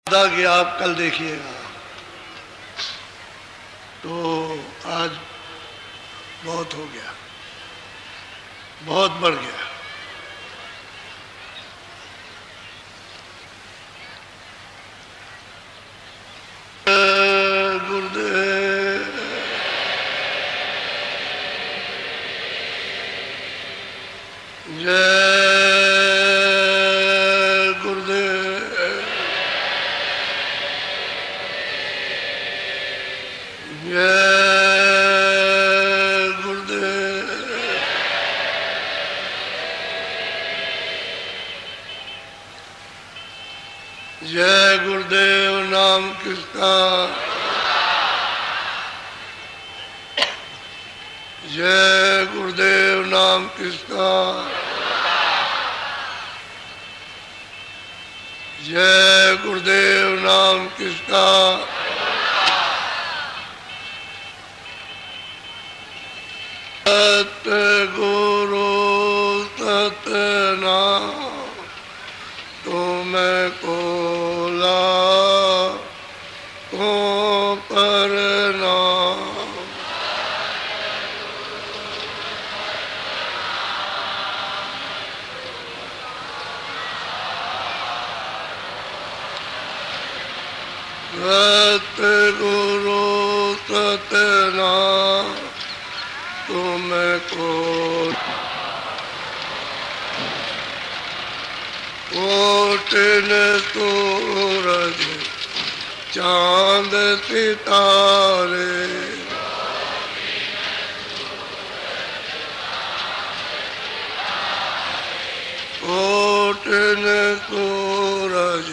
कि आप कल देखिएगा। तो आज बहुत हो गया, बहुत बढ़ गया। गुरुदेव जय गुरुदेव जय गुरुदेव जय गुरुदेव। नाम किसका? जय गुरुदेव। नाम किसका? जय गुरुदेव। नाम किसका? सतगुरु सतनाम तुमको लाखों प्रणाम। सतगुरु सतनाम तुमको कोटिन सूरज चांद सितारे कोटिन सूरज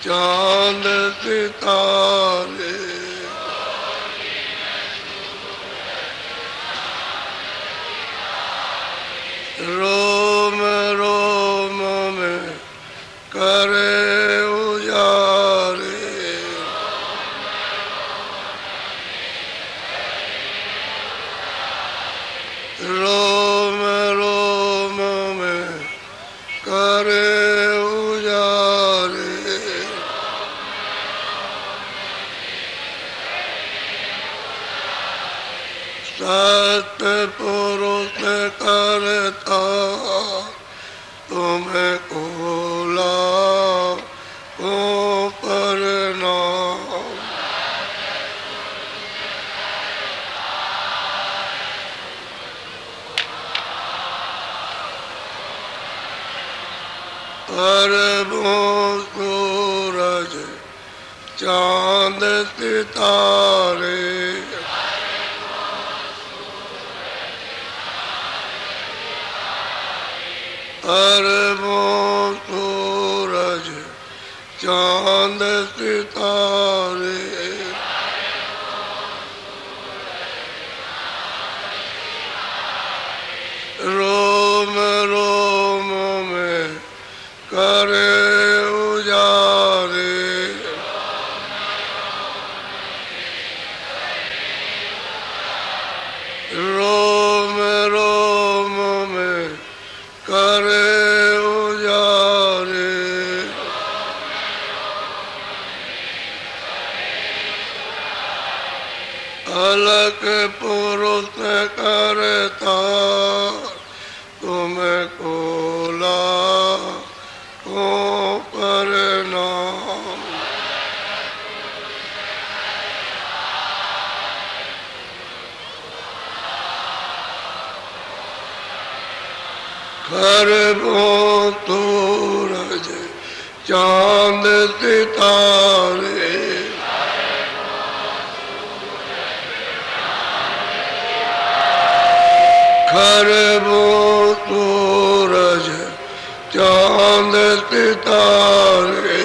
चांद सितारे रोम रोम में करे उजारे रोम रोम में करे उजारे सतपुरुष करता तुमको लाखों प्रणाम। अरबों सूरज चांद सितारे अरबों सूरज चांद सितारे रोम रोम में करे उजारे रोम रोम में करे उजारे अलग पुरुष करता तुमको लाखों प्रणाम। खरबों सूरज चांद सितारे खरबों सूरज चांद सितारे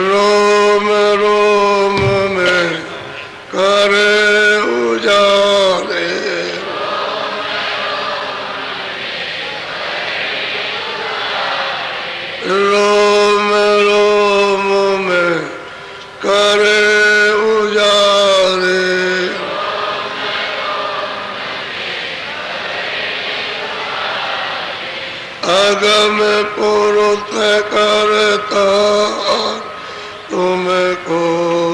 रोम रोम में करे उजारे रोम रोम में करे उजारे अगम पुरुष करता तुमको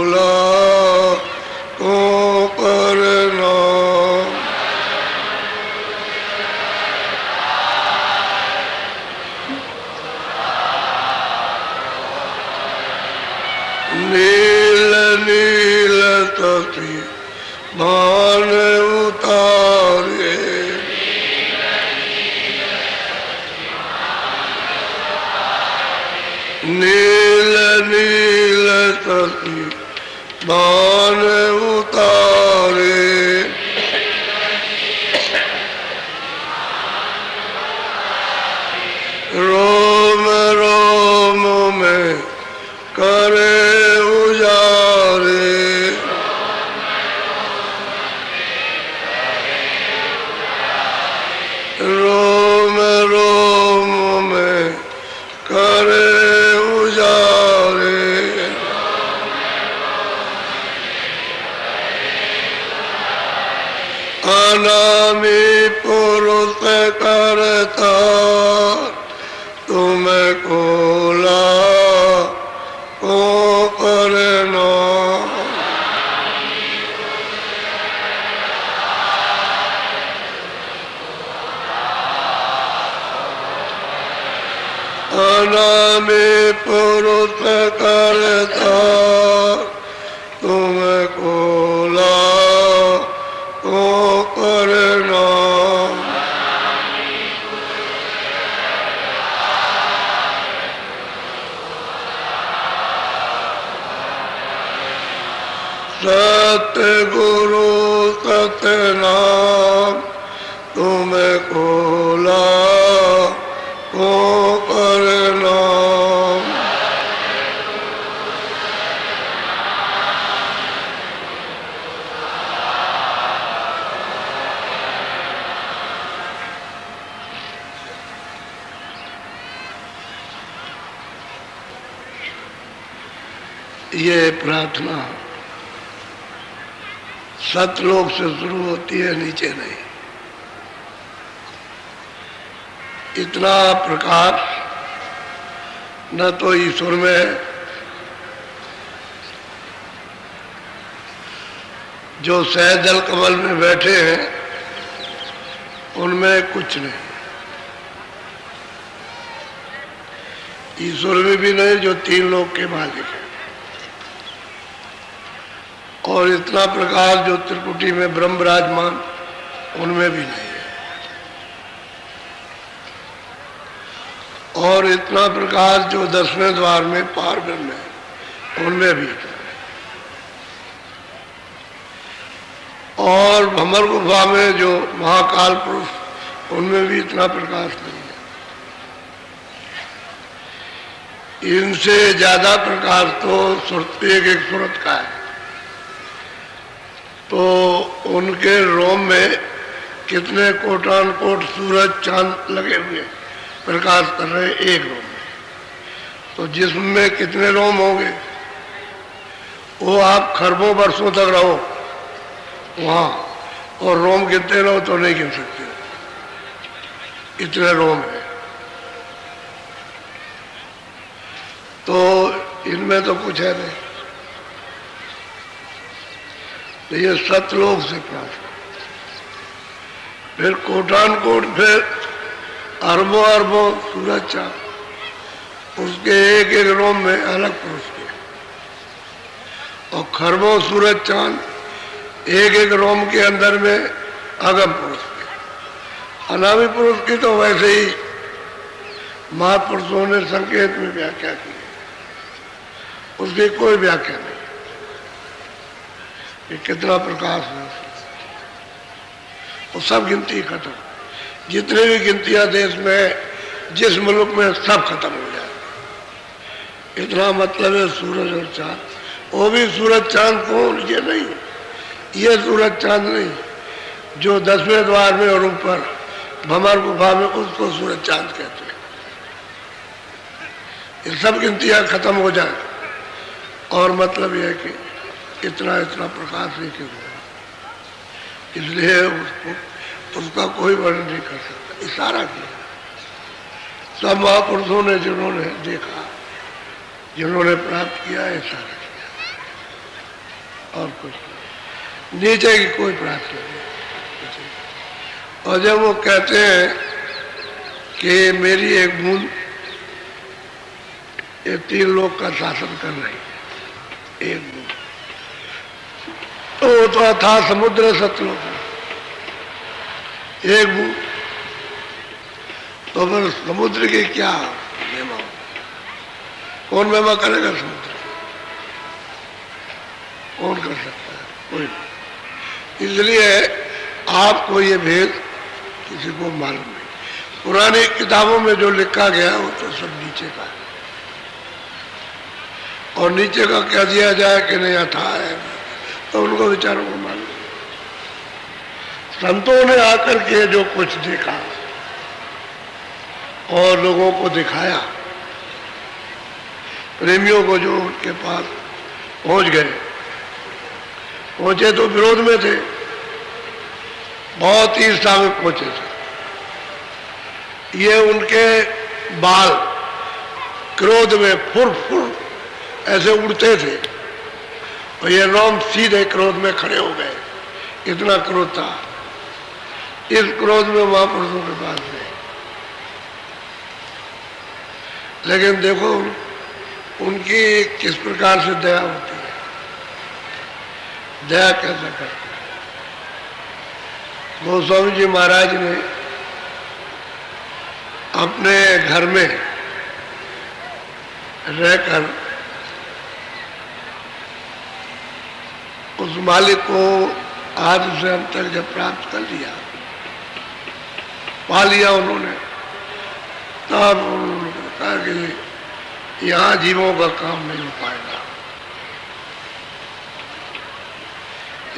लाखों करना। नील नील तपी मान उतारे। नील नील तपी मान उतारे। रोम रोम में करे उजारे। रोम रोम में करे उजारे। अनामी पुरुष करता तुमको लाखों करना। अनामी पुरुष करता तुमको लाखों करना। सतगुरु सतनाम तुमको लाखों करना। ये प्रार्थना सतलोक से शुरू होती है, नीचे नहीं। इतना प्रकाश न तो ईश्वर में है, जो सहजल कमल में बैठे हैं उनमें कुछ नहीं। ईश्वर में भी नहीं, जो तीन लोक के मालिक है। और इतना प्रकाश जो त्रिकुटी में ब्रह्म विराजमान, उनमें भी नहीं है। और इतना प्रकाश जो 10वें द्वार में पार ब्रह्म है, उनमें भी नहीं। और भंवर गुफा में जो महाकाल पुरुष, उनमें भी इतना प्रकाश नहीं है। इनसे ज्यादा प्रकाश तो एक एक सूरत का है। तो उनके रोम में कितने कोटान कोट सूरज चांद लगे हुए प्रकाश कर रहे एक रोम में। तो जिस्म में कितने रोम होंगे, वो आप खरबों वर्षों तक रहो वहां, और रोम गिनते रहो तो नहीं गिन सकते, इतने रोम है। तो इनमें तो कुछ है नहीं। तो ये सतलोक से प्राप्त, फिर कोटान कोट, फिर अरबों अरबों सूरज चांद, उसके एक एक रोम में अलग पुरुष के, और खरबों सूरज चांद एक एक रोम के अंदर में अगम पुरुष के। अनामी पुरुष की तो वैसे ही महापुरुषों ने संकेत में व्याख्या की, उसकी कोई व्याख्या नहीं कि कितना प्रकाश है। वो सब गिनती खत्म, जितने भी गिनतियां देश में जिस मुल्क में सब खत्म हो जाए। इतना मतलब है सूरज और चांद, वो भी सूरज चांद कौन, ये नहीं, ये सूरज चांद नहीं जो 10वें द्वार में और ऊपर भंवर गुफा में, उसको सूरज चांद कहते हैं। ये सब गिनतियां खत्म हो जाए, और मतलब यह है कि इतना इतना प्रकाश नहीं क्यों, इसलिए उसको उसका कोई वर्णन नहीं कर सकता। इशारा किया सब महापुरुषों ने जिन्होंने देखा, जिन्होंने प्राप्त किया, ऐसा किया और कुछ नहीं, नीचे की कोई प्रार्थना नहीं। और जब वो कहते हैं कि मेरी एक बूंद ये 3 लोग का शासन कर रही है, एक बूंद, तो वो तो था समुद्र सतलुज, एक बूंद, तो फिर समुद्र की क्या महिमा, कौन महिमा करेगा समुद्र, कौन कर सकता है, कोई नहीं। इसलिए आपको ये भेद किसी को मालूम नहीं। पुरानी किताबों में जो लिखा गया वो तो सब नीचे का है, और नीचे का क्या दिया जाए कि नहीं था है, तो उनको विचारों को मालूम। संतों ने आकर के जो कुछ देखा और लोगों को दिखाया, प्रेमियों को जो उनके पास पहुंच गए, पहुंचे तो विरोध में थे, बहुत ईर्ष्या में पहुंचे थे। ये उनके बाल क्रोध में फुर फुर ऐसे उड़ते थे, और ये रोम सीधे क्रोध में खड़े हो गए, इतना क्रोध था। इस क्रोध में महापुरुषों के पास गए, लेकिन देखो उनकी किस प्रकार से दया होती है, दया कैसे करते हैं। गोस्वामी जी महाराज ने अपने घर में रहकर उस मालिक को आज से अंत तक जब प्राप्त कर लिया, पा लिया उन्होंने, तब उन्होंने कहा कि यहाँ जीवों का काम नहीं हो पाएगा,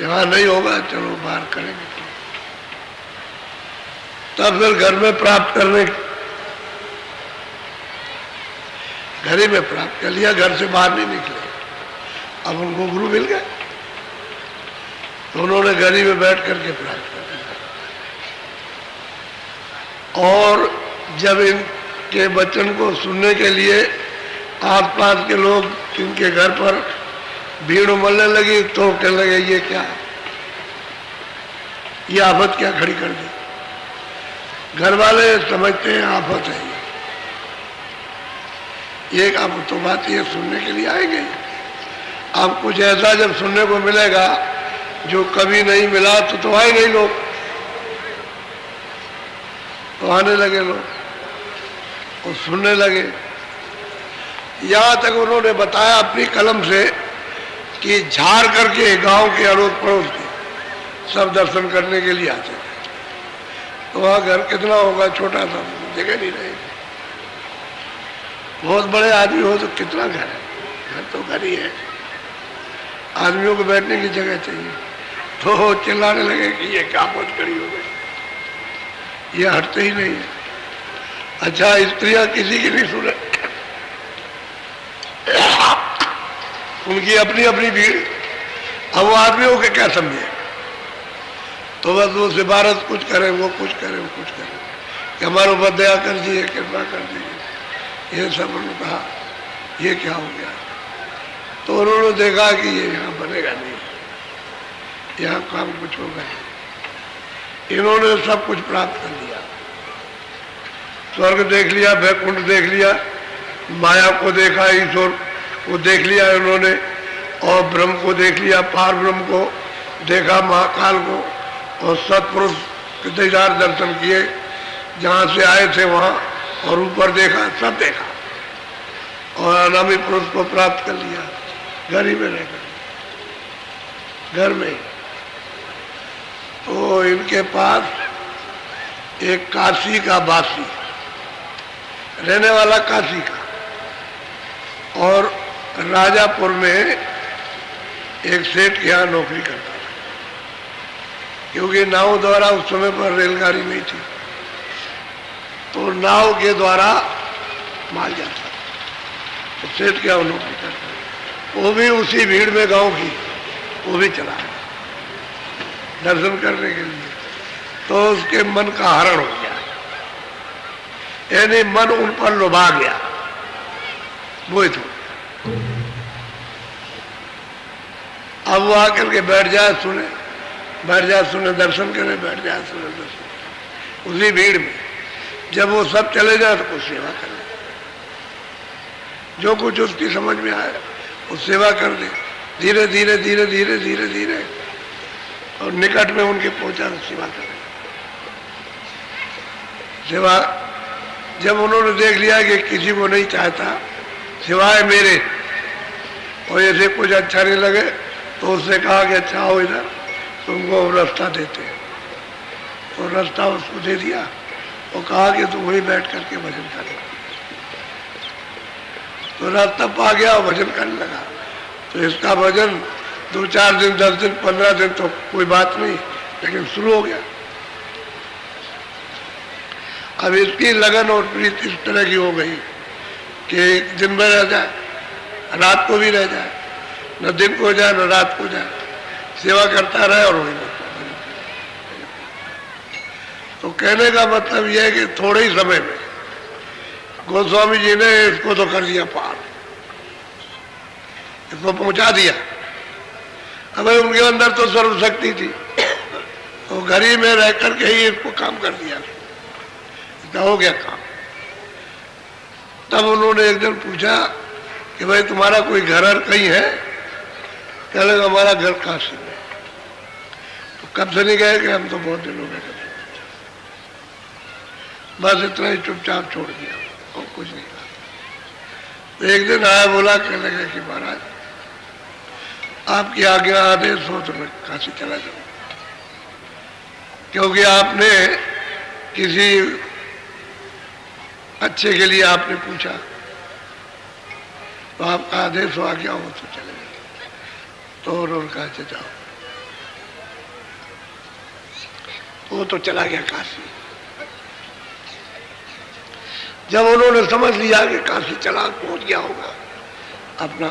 यहाँ नहीं होगा, चलो बाहर करेंगे। तब फिर घर में प्राप्त करने, घर ही में प्राप्त कर लिया, घर से बाहर नहीं निकले। अब उनको गुरु मिल गए, तो उन्होंने घर ही में बैठ करके प्राप्त कर लिया। और जब इनके वचन को सुनने के लिए आसपास के लोग इनके घर पर भीड़ उमड़ने लगी, तो कहने लगे ये क्या, ये आफत क्या खड़ी कर दी। घर वाले समझते हैं आफत है ये, अब तो बात ये सुनने के लिए आएंगे। अब कुछ ऐसा जब सुनने को मिलेगा जो कभी नहीं मिला, तो आएंगे ही लोग, तो आने लगे लोग और सुनने लगे। यहाँ तक उन्होंने बताया अपनी कलम से कि झाड़ करके गांव के अड़ोस पड़ोस के सब दर्शन करने के लिए आते थे। तो वहाँ घर कितना होगा, छोटा सा, जगह नहीं रहेगी। बहुत बड़े आदमी हो तो कितना घर है, घर तो घर ही है, आदमियों को बैठने की जगह चाहिए। तो चिल्लाने लगे कि ये क्या बहुत कड़ी हो गई, ये हटते ही नहीं है। अच्छा, स्त्रियां किसी की नहीं सुने, उनकी अपनी अपनी भीड़। अब वो आदमियों के क्या समझे, तो बस वो सिफारत कुछ करे, वो कुछ करे, वो कुछ करे कि हमारे ऊपर दया कर दीजिए, कृपा कर दीजिए। ये सब उन्होंने कहा, ये क्या हो गया। तो उन्होंने देखा कि ये यहाँ बनेगा नहीं, यहाँ काम कुछ होगा नहीं। इन्होंने सब कुछ प्राप्त कर लिया, स्वर्ग देख लिया, वैकुंठ देख लिया, माया को देखा, ईश्वर को देख लिया इन्होंने, और ब्रह्म को देख लिया, पार ब्रह्म को देखा, महाकाल को, और सत्पुरुष के दीदार दर्शन किए, जहाँ से आए थे वहाँ, और ऊपर देखा, सब देखा, और अनामी पुरुष को प्राप्त कर लिया, घर ही में रहकर, घर में। तो इनके पास एक काशी का वासी, रहने वाला काशी का, और राजापुर में एक सेठ के यहाँ नौकरी करता था, क्योंकि नाव द्वारा उस समय पर रेलगाड़ी नहीं थी, तो नाव के द्वारा माल जाता, तो सेठ क्या नौकरी करता, वो भी उसी भीड़ में गांव की, वो भी चला है दर्शन करने के लिए। तो उसके मन का हरण हो गया, यानी मन उन पर लुभा गया, मोहित हो। अब वो आकर के बैठ जाए सुने, बैठ जाए सुने, दर्शन करे, बैठ जाए सुने दर्शन। उसी भीड़ में जब वो सब चले जाए तो कुछ सेवा करे, जो कुछ उसकी समझ में आए वो सेवा कर दे, धीरे धीरे धीरे धीरे धीरे धीरे, और निकट में उनके पहुंचा तो सेवा करे। सेवा जब उन्होंने देख लिया कि किसी को नहीं चाहता सिवाय मेरे, और ऐसे कुछ अच्छा नहीं लगे, तो उससे कहा कि अच्छा हो इधर, तुमको रास्ता देते हैं। तो रास्ता उसको दे दिया और कहा कि तुम वहीं बैठ करके भजन करना। तो रास्ता पा गया और भजन करने लगा। तो इसका भजन 2-4 दिन, 10 दिन, 15 दिन तो कोई बात नहीं, लेकिन शुरू हो गया। अब इसकी लगन और प्रीति इस तरह की हो गई कि दिन में रह जाए, रात को भी रह जाए, न दिन को जाए न रात को जाए, सेवा करता रहे और वही करता रहे। तो कहने का मतलब यह है कि थोड़े ही समय में गोस्वामी जी ने इसको तो कर दिया पार, इसको पहुंचा दिया। अब उनके अंदर तो सर्वशक्ति थी, तो घर ही में रह करके ही इसको काम कर दिया, इसका हो गया काम। तब उन्होंने एक दिन पूछा कि भाई तुम्हारा कोई घर कहीं है? कह लगा हमारा घर काशी में। तो कब से नहीं गए? कि हम तो बहुत दिन हो गए, बस इतना ही चुपचाप छोड़ दिया और कुछ नहीं कहा। तो एक दिन आया, बोला, कहने लगा कि महाराज आपकी आज्ञा आदेश हो तो मैं काशी चला जाऊं, क्योंकि आपने किसी अच्छे के लिए आपने पूछा, तो आपका आदेश हो, आज्ञा हो तो चले जाओ। तो उन्होंने कहा जाओ। वो तो चला गया काशी। जब उन्होंने समझ लिया कि काशी चला पहुंच गया होगा, अपना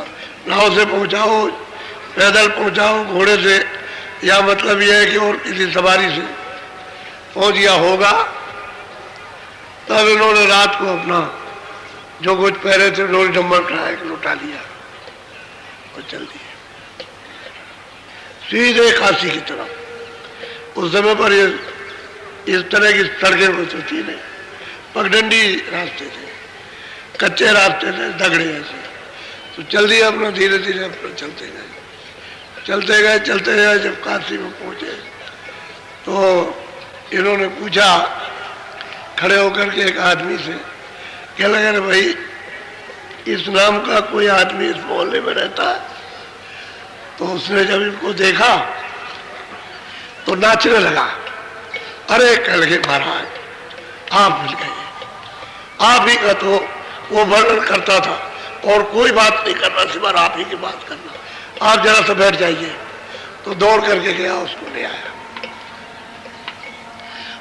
नाव से पहुंचाओ, पैदल पहुंचाओ, घोड़े से, या मतलब यह है कि और किसी सवारी से पहुंच गया होगा, तब इन्होंने रात को अपना जो कुछ पहरे थे डोल डम्बर उठाया, लुटा लिया और चल दिए सीधे काशी की तरफ। उस समय पर ये इस तरह की सड़कें कुछ थी नहीं, पगडंडी रास्ते थे, कच्चे रास्ते थे, दगड़े ऐसे। तो चल दिए अपना, धीरे धीरे अपना चलते गए, चलते गए, चलते गए। जब काशी में पहुंचे तो इन्होंने पूछा खड़े होकर के एक आदमी से, क्या लगा रे भाई इस नाम का कोई आदमी इस मोहल्ले में रहता है? तो उसने जब इनको देखा तो नाचने लगा। अरे कह लगे महाराज आप मिल गए, आप ही का तो वो वर्णन करता था और कोई बात नहीं करना, सिवाय आप ही की बात करना, आप जरा सा बैठ जाइए। तो दौड़ करके गया, उसको ले आया।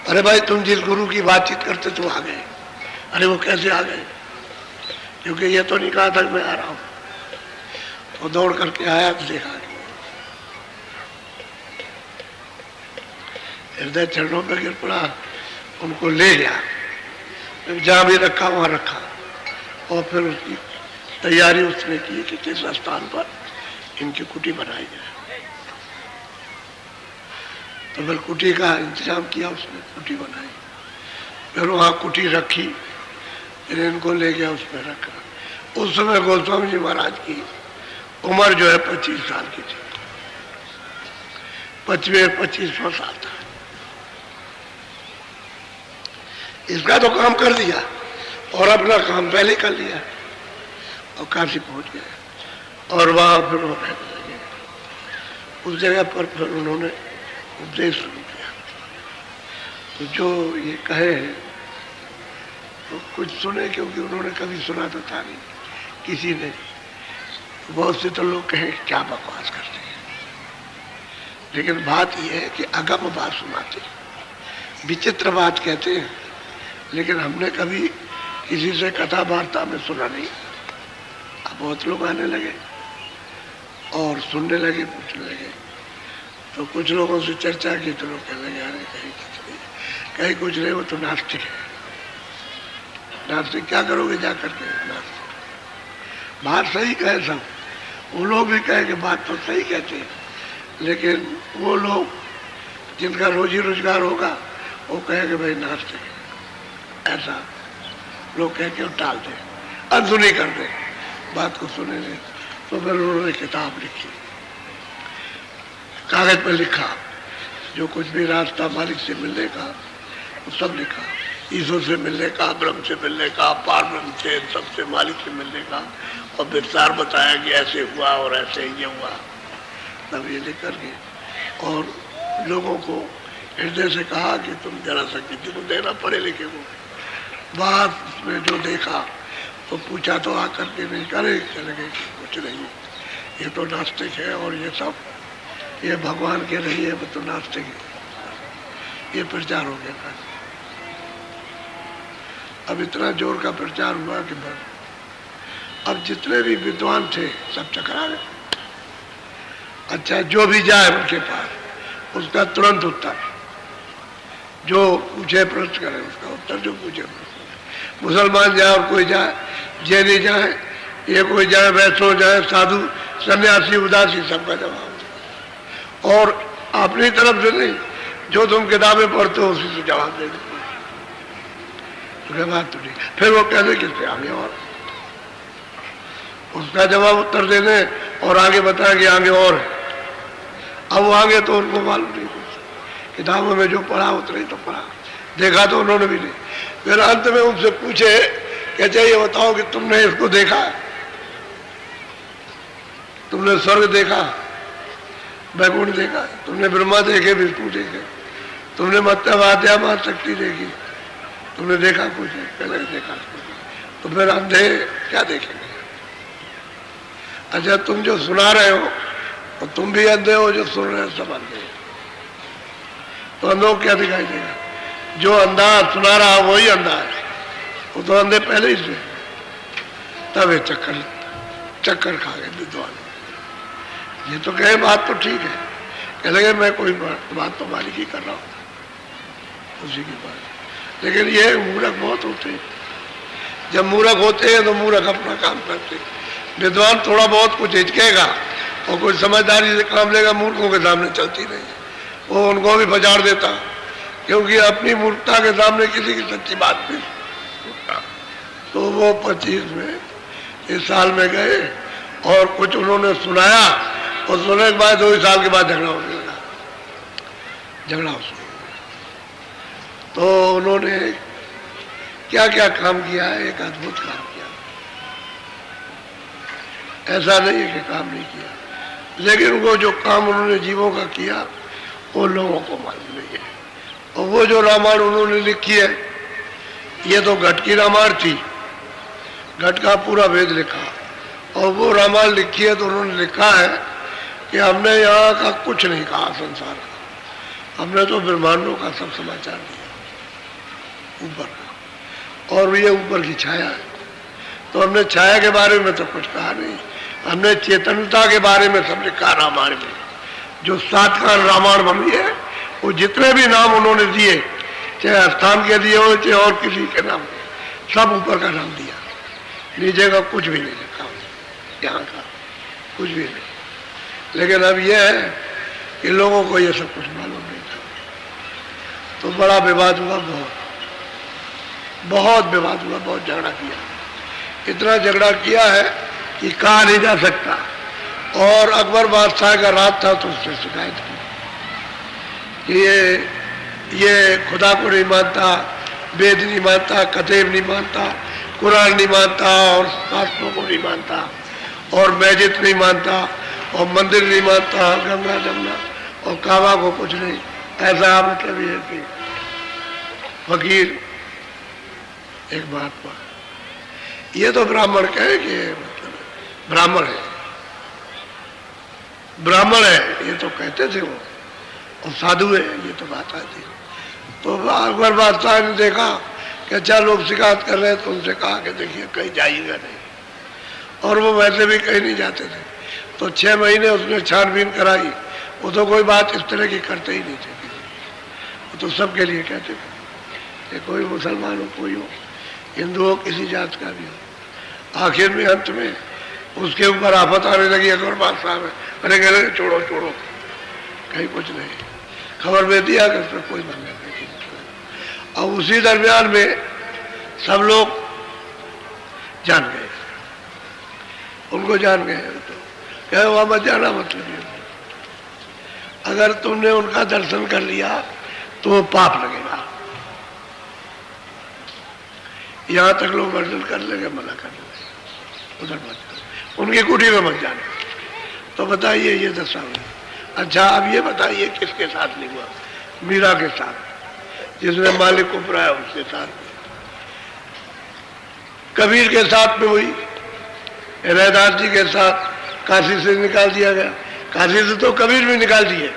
अरे भाई तुम जिस गुरु की बातचीत करते तो आ गए। अरे वो कैसे आ गए? क्योंकि ये तो नहीं कहा था कि मैं आ रहा हूं। तो दौड़ करके आया तो देखा हृदय चरणों पर गिर पड़ा, उनको ले गया, जहां भी रखा वहां रखा, और फिर उसकी तैयारी उसने की कि किस स्थान पर इनकी कुटी बनाई जाए। तो फिर कुटी का इंतजाम किया उसने, कुटी बनाई, फिर वहां कुटी रखी, फिर इनको ले गया, उसमें रखा। उस समय गोस्वामी जी महाराज की उम्र जो है 25 साल की थी, 25वां साल था। इसका तो काम कर दिया और अपना काम पहले कर लिया और काशी पहुंच गए। और वहां फिर वो रहने लगे। उस जगह पर फिर उन्होंने उपदेश शुरू किया। तो जो ये कहे तो कुछ सुने, क्योंकि उन्होंने कभी सुना तो था नहीं किसी ने। बहुत से तो लोग कहें क्या बकवास करते हैं, लेकिन बात यह है कि अगम बात सुनाते हैं, विचित्र बात कहते हैं, लेकिन हमने कभी किसी से कथा वार्ता में सुना नहीं। अब बहुत लोग आने लगे और सुनने लगे, पूछने लगे। तो कुछ लोगों से चर्चा की तो लोग कहने लगे अरे कहीं कुछ नहीं, कहीं कुछ नहीं, वो तो नास्तिक है, नास्तिक क्या करोगे जा करके? नास्तिक बात सही कहे सब, वो लोग भी कहे कि बात तो सही कहते हैं, लेकिन वो लोग जिनका रोजी रोजगार होगा वो कहे कि भाई नास्तिक है, ऐसा लोग कह के टाल दें, अनसुनी कर दें, बात को सुने नहीं। तो फिर उन्होंने किताब लिखी, कागज पर लिखा, जो कुछ भी रास्ता मालिक से मिलने का वो सब लिखा, ईश्वर से मिलने का, ब्रह्म से मिलने का, पार ब्रह्म से, सबसे मालिक से मिलने का, और विस्तार बताया कि ऐसे हुआ और ऐसे ये हुआ। तब ये लिख करके और लोगों को हृदय से कहा कि तुम जरा सा किसी को देना, पढ़े लिखे को। बात में जो देखा तो पूछा तो आकर के नहीं करे, चले गए कुछ नहीं, ये तो नास्तिक है, और ये सब ये भगवान के नहीं है, वो तो नास्तिक है। ये प्रचार हो गया था। अब इतना जोर का प्रचार हुआ कि बस अब जितने भी विद्वान थे सब चकरा गए। अच्छा, जो भी जाए उनके पास उसका तुरंत उत्तर, जो पूछे प्रश्न करे उसका उत्तर, जो पूछे प्रश्न। मुसलमान जाए और कोई जाए, जैनी जाए, ये कोई जाए, वैष्णव जाए, साधु सन्यासी उदासी, सबका जवाब। और अपनी तरफ से नहीं, जो तुम किताबें पढ़ते हो उसी से जवाब दे देते। बात तो नहीं, फिर वो कहते किससे आगे, और उसका जवाब उत्तर देने और आगे बताया कि आगे और है। अब वो आगे तो उनको मालूम नहीं, कुछ किताबों में जो पढ़ा उतना ही तो पढ़ा, देखा तो उन्होंने भी नहीं। फिर अंत में उनसे पूछे कि अच्छा ये बताओ कि तुमने इसको देखा, तुमने स्वर्ग देखा, वैकुंठ देखा, तुमने ब्रह्मा देखे, विष्णु देखे, तुमने मत्स्यवाद्या मां शक्ति देखी, तुमने देखा कुछ? पहले देखा कुछ। तो फिर अंधे क्या देखेंगे? अच्छा, तुम जो सुना रहे हो तो तुम भी अंधे हो, जो सुन रहे हो सब अंधे हो, तो अंधों को क्या दिखाई देगा? जो अंधा सुना रहा वही अंधा है, वो तो अंधे पहले ही से। तब ये चक्कर खा गए विद्वान। ये तो कहे बात तो ठीक है, कह लगे मैं कोई बात तो मालिक ही कर रहा हूँ उसी की बात। लेकिन ये मूर्ख बहुत होते हैं। जब मूर्ख होते हैं तो मूर्ख अपना काम करते हैं। विद्वान थोड़ा बहुत कुछ हिचकेगा और कुछ समझदारी से काम लेगा, मूर्खों के सामने चलती नहीं, वो उनको भी बजार देता, क्योंकि अपनी मूर्खता के सामने किसी की सच्ची बात नहीं। तो वो 25 में इस साल में गए और कुछ उन्होंने सुनाया, और सुनने के बाद 2 साल के बाद झगड़ा होने लगा, झगड़ा हो। तो उन्होंने क्या क्या काम किया है, एक अद्भुत काम किया। ऐसा नहीं है कि काम नहीं किया, लेकिन वो जो काम उन्होंने जीवों का किया वो लोगों को मालूम नहीं है। और वो जो रामायण उन्होंने लिखी है, ये तो घट की रामायण थी, घट का पूरा वेद लिखा, और वो रामायण लिखी है तो उन्होंने लिखा है कि हमने यहाँ का कुछ नहीं कहा संसार का, हमने तो ब्रह्मांडों का सब समाचार दिया ऊपर का, और ये ऊपर की छाया है। तो हमने छाया के बारे में तो कुछ कहा नहीं, हमने चेतनता के बारे में सब लिखा रामायण में। जो 7 कांड रामायण बनी है, वो जितने भी नाम उन्होंने दिए, चाहे स्थान के दिए हो चाहे और किसी के नाम, सब ऊपर का नाम दिया, नीचे का कुछ भी नहीं लिखा, यहाँ का कुछ भी नहीं। लेकिन अब यह है कि लोगों को ये सब कुछ मालूम नहीं था, तो बड़ा विवाद हुआ, बहुत विवाद हुआ, बहुत झगड़ा किया। इतना झगड़ा किया है कि कहा नहीं जा सकता। और अकबर बादशाह का राज था तो उससे शिकायत की कि ये खुदा को नहीं मानता, वेद नहीं मानता, कतेब नहीं मानता, कुरान नहीं मानता, और शास्त्रों को नहीं मानता, और मस्जिद नहीं मानता, और मंदिर नहीं मानता, गंगा जमुना और काबा को कुछ नहीं। ऐसा मतलब ये कि फकीर एक महात्मा, ये तो ब्राह्मण कहे कि मतलब ब्राह्मण है, ब्राह्मण है, ये तो कहते थे वो, और साधु है, ये तो बात आती। तो अकबर बादशाह ने देखा कि अच्छा लोग शिकायत कर रहे हैं, तो उनसे कहा कि देखिए कहीं जाइएगा नहीं, और वो वैसे भी कहीं नहीं जाते थे। तो 6 महीने उसने छानबीन कराई, वो तो कोई बात इस तरह की करते ही नहीं थे, वो तो सबके लिए कहते थे कि कोई मुसलमान हो कोई हो, हिंदू हो किसी जात का भी हो, आखिर में अंत में उसके ऊपर आफत आने लगी। अकबर बादशाह में अरे कह रहे छोड़ो छोड़ो, कहीं कुछ नहीं, खबर में दिया कि उसमें कोई बंधन नहीं। अब उसी दरमियान में सब लोग जान गए, उनको जान गए तो क्या वहां मत जाना, मतलब ये अगर तुमने उनका दर्शन कर लिया तो वो पाप लगेगा। यहां तक लोग वर्जन कर लेंगे, मना कर लेंगे, उधर मत जाना, उनकी कुटी में मत जाना। तो बताइए ये दशा हुई। अच्छा अब ये बताइए किसके साथ नहीं हुआ? मीरा के साथ, जिसने मालिक को पराया उसके साथ, कबीर के साथ में हुई, रैदास जी के साथ काशी से निकाल दिया गया, काशी से तो कबीर भी निकाल दिए,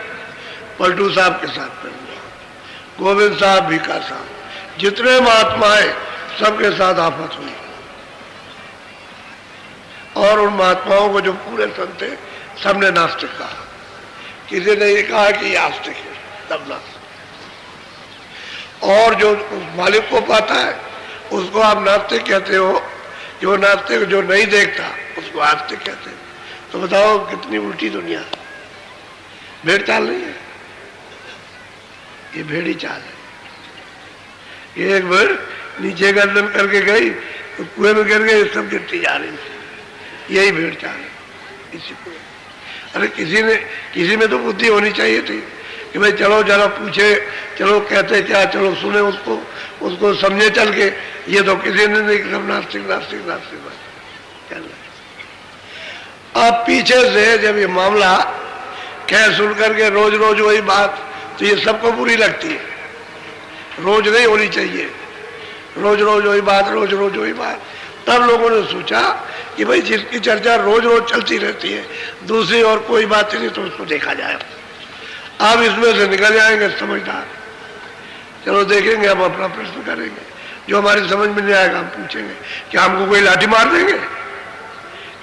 पलटू साहब के साथ में हुआ, गोविंद साहब, भीखा साहब, जितने महात्मा है सबके साथ आफत हुई। और उन महात्माओं को जो पूरे संत थे सबने नास्तिक कहा, किसी ने ये कहा कि ये आस्तिक है, तब नास्तिक। और जो मालिक को पाता है उसको आप नास्तिक कहते हो, जो नास्तिक जो नहीं देखता उसको आस्तिक कहते हैं। तो बताओ कितनी उल्टी दुनिया, भेड़ चाल नहीं है, ये भेड़ी चाल है। ये एक भेड़ नीचे गर्दन करके गई तो कुएं में गिर गई, सब गिरती जा रही थी, यही भेड़ चाल है इसी को। अरे किसी में तो बुद्धि होनी चाहिए थी कि भाई चलो जरा पूछे, चलो कहते क्या, चलो सुने उसको समझे चल के। ये तो किसी ने नहीं, सब नास्तिक नास्तिक नास्तिक चल रहा। अब पीछे से जब ये मामला कह सुन करके रोज रोज वही बात, तो ये सबको बुरी लगती है, रोज नहीं होनी चाहिए, रोज रोज वही बात, रोज रोज वही बात। तब लोगों ने सोचा कि भाई जिसकी चर्चा रोज रोज चलती रहती है, दूसरी और कोई बात नहीं, तो उसको देखा जाए। अब इसमें से निकल जाएंगे समझदार, चलो देखेंगे, हम अपना प्रश्न करेंगे, जो हमारी समझ में नहीं आएगा हम पूछेंगे, क्या हमको कोई लाठी मार देंगे,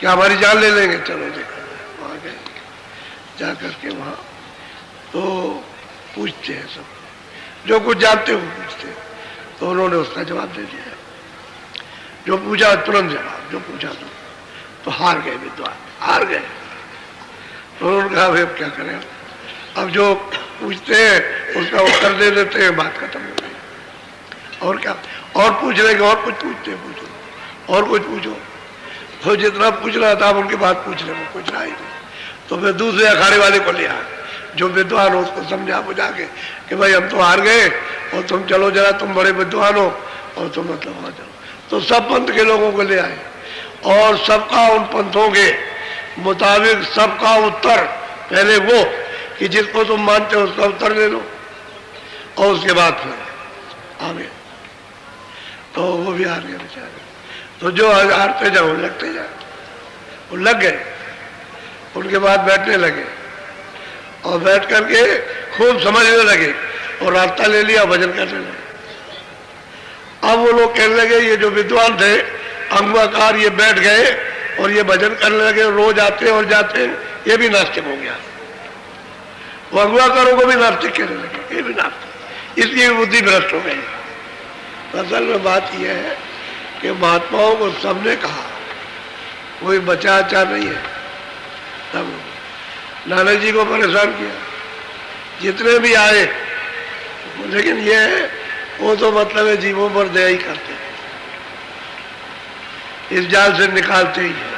क्या हमारी जान ले लेंगे। चलो देखा जाए। वहां गए, जा करके वहां तो पूछते हैं सब, जो कुछ जानते हो पूछते हैं। तो उन्होंने उसका जवाब दे दिया, जो पूछा तुरंत जवाब, जो पूछा तो हार गए विद्वान, हार गए। तो उन्होंने कहा भाई अब क्या करें, अब जो पूछते हैं उसका उत्तर दे देते हैं, बात खत्म हो गई। और क्या, और पूछ लेंगे, और कुछ पूछते हैं, पूछो और कुछ पूछो। तो जितना पूछ रहा था उनकी बात पूछने में कुछ रहा ही नहीं। तो फिर दूसरे अखाड़े वाले को लिया, जो विद्वान हो उसको समझा बुझा के कि भाई हम तो हार गए और तुम चलो जरा, तुम बड़े विद्वान हो और तुम मतलब वहां चलो। तो सब पंथ के लोगों को ले आए और सबका उन पंथों के मुताबिक सबका उत्तर पहले वो कि जिसको तुम मानते हो उसका उत्तर ले लो, और उसके बाद फिर आगे। तो वो भी हार गए बेचारे। तो जो हारते जाओ लगते जाए, वो लग गए। उनके बाद बैठने लगे और बैठ करके खूब समझने लगे और रास्ता ले लिया, भजन करने लगे। अब वो लोग कहने लगे, ये जो विद्वान थे अंगवाकार, ये बैठ गए और ये भजन करने लगे, रोज आते और जाते, ये भी नास्तिक हो गया। वो अंगवाकारों को भी नास्तिक कहने लगे, ये भी नास्तिक, इसकी बुद्धि भ्रष्ट हो गई। असल में बात यह है कि महात्माओं को सबने कहा, कोई बचा अच्छा नहीं है। तब नानक जी को परेशान किया, जितने भी आए, लेकिन ये है वो तो मतलब है जीवों पर दया ही करते हैं, इस जाल से निकालते ही है।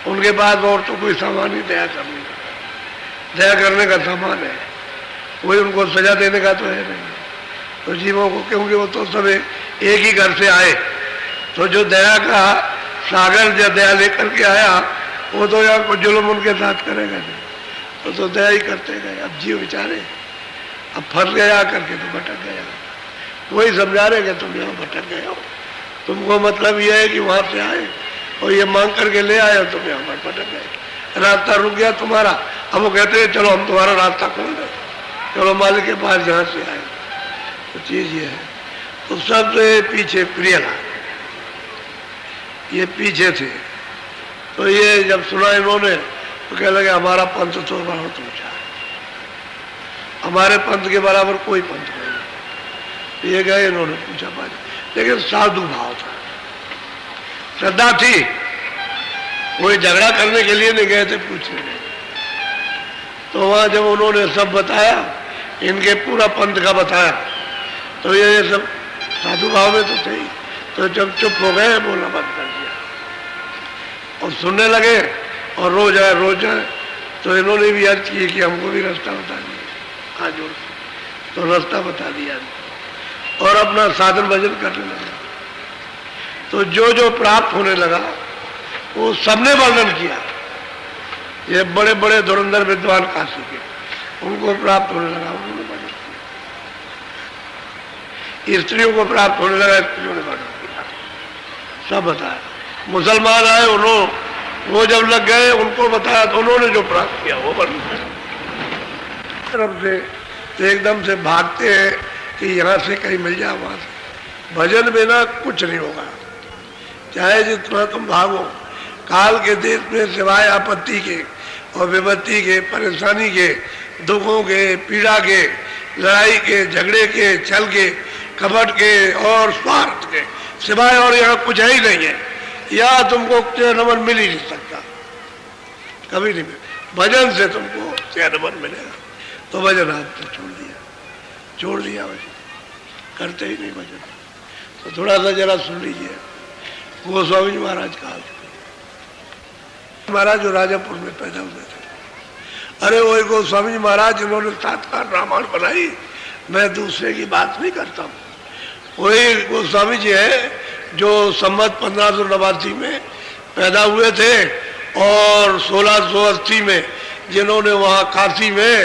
उनके पास और तो कोई सामान ही दया करने का, दया करने का सामान है, कोई उनको सजा देने का तो है नहीं। तो जीवों को, क्योंकि वो तो सब एक ही घर से आए, तो जो दया का सागर जो दया लेकर के आया, वो तो यहाँ को जुल्म उनके साथ करेगा नहीं, तो दया ही करते गए। अब जीव बेचारे अब फंस गया करके तो भटक गया, वही समझा रहे कि तुम यहाँ भटक गए हो, तुमको मतलब यह है कि वहां से आए और ये मांग करके ले आए, तुम यहाँ पर भटक गए, रास्ता रुक गया तुम्हारा। अब वो कहते हैं चलो हम तुम्हारा रास्ता खोल दें, चलो मालिक के पास जहाँ से आए। तो चीज ये है। तो सबसे पीछे प्रियलाल, ये पीछे थे। तो ये जब सुना इन्होंने तो कह लगे हमारा पंथ तो बहुत ऊंचा है, हमारे पंथ के बराबर कोई पंथ नहीं। ये गए, इन्होंने पूछा बात, लेकिन साधु भाव था, श्रद्धा थी, कोई झगड़ा करने के लिए नहीं गए थे पूछने। तो वहां जब उन्होंने सब बताया, इनके पूरा पंथ का बताया, तो ये सब साधु भाव में तो थे ही। तो जब चुप हो गए, बोलना बंद कर दिया और सुनने लगे और रोज आए। तो इन्होंने भी अर्ज की कि हमको भी रास्ता बता दिया, आज जोड़ तो रास्ता बता दिया और अपना साधन भजन करने लगा। तो जो जो प्राप्त होने लगा वो सबने वर्णन किया। ये बड़े बड़े धुरंधर विद्वान काशी के, उनको प्राप्त होने लगा, उन्होंने वर्णन किया। स्त्रियों को प्राप्त होने लगा, स्त्रियों ने वर्णन किया, सब बताया। मुसलमान आए, उन्होंने वो जब लग गए उनको बताया, तो उन्होंने जो प्राप्त किया वो वर्णन किया। तरफ से तो एकदम से भागते हैं कि यहाँ से कहीं मिल जाए, वहां से। भजन बिना कुछ नहीं होगा, चाहे जितना तुम भागो। काल के देश में सिवाय आपत्ति के और विपत्ति के, परेशानी के, दुखों के, पीड़ा के, लड़ाई के, झगड़े के, छल के, कपट के और स्वार्थ के सिवाय और यहाँ कुछ है ही नहीं है। यहाँ तुमको चैन मिल ही नहीं सकता, कभी नहीं मिले। भजन से तुमको चैन मिलेगा। तो भजन आपने छोड़ दिया भजन, करते ही नहीं भजन। तो थोड़ा सा जरा सुन लीजिए गोस्वामी जी महाराज का। महाराज जो राजापुर में पैदा हुए थे। अरे वो गोस्वामी जी महाराज जिन्होंने 7 बार रामायण बनाई, मैं दूसरे की बात नहीं करता हूँ। वही गोस्वामी जी है जो संवत 1589 में पैदा हुए थे और 1680 में जिन्होंने वहाँ काशी में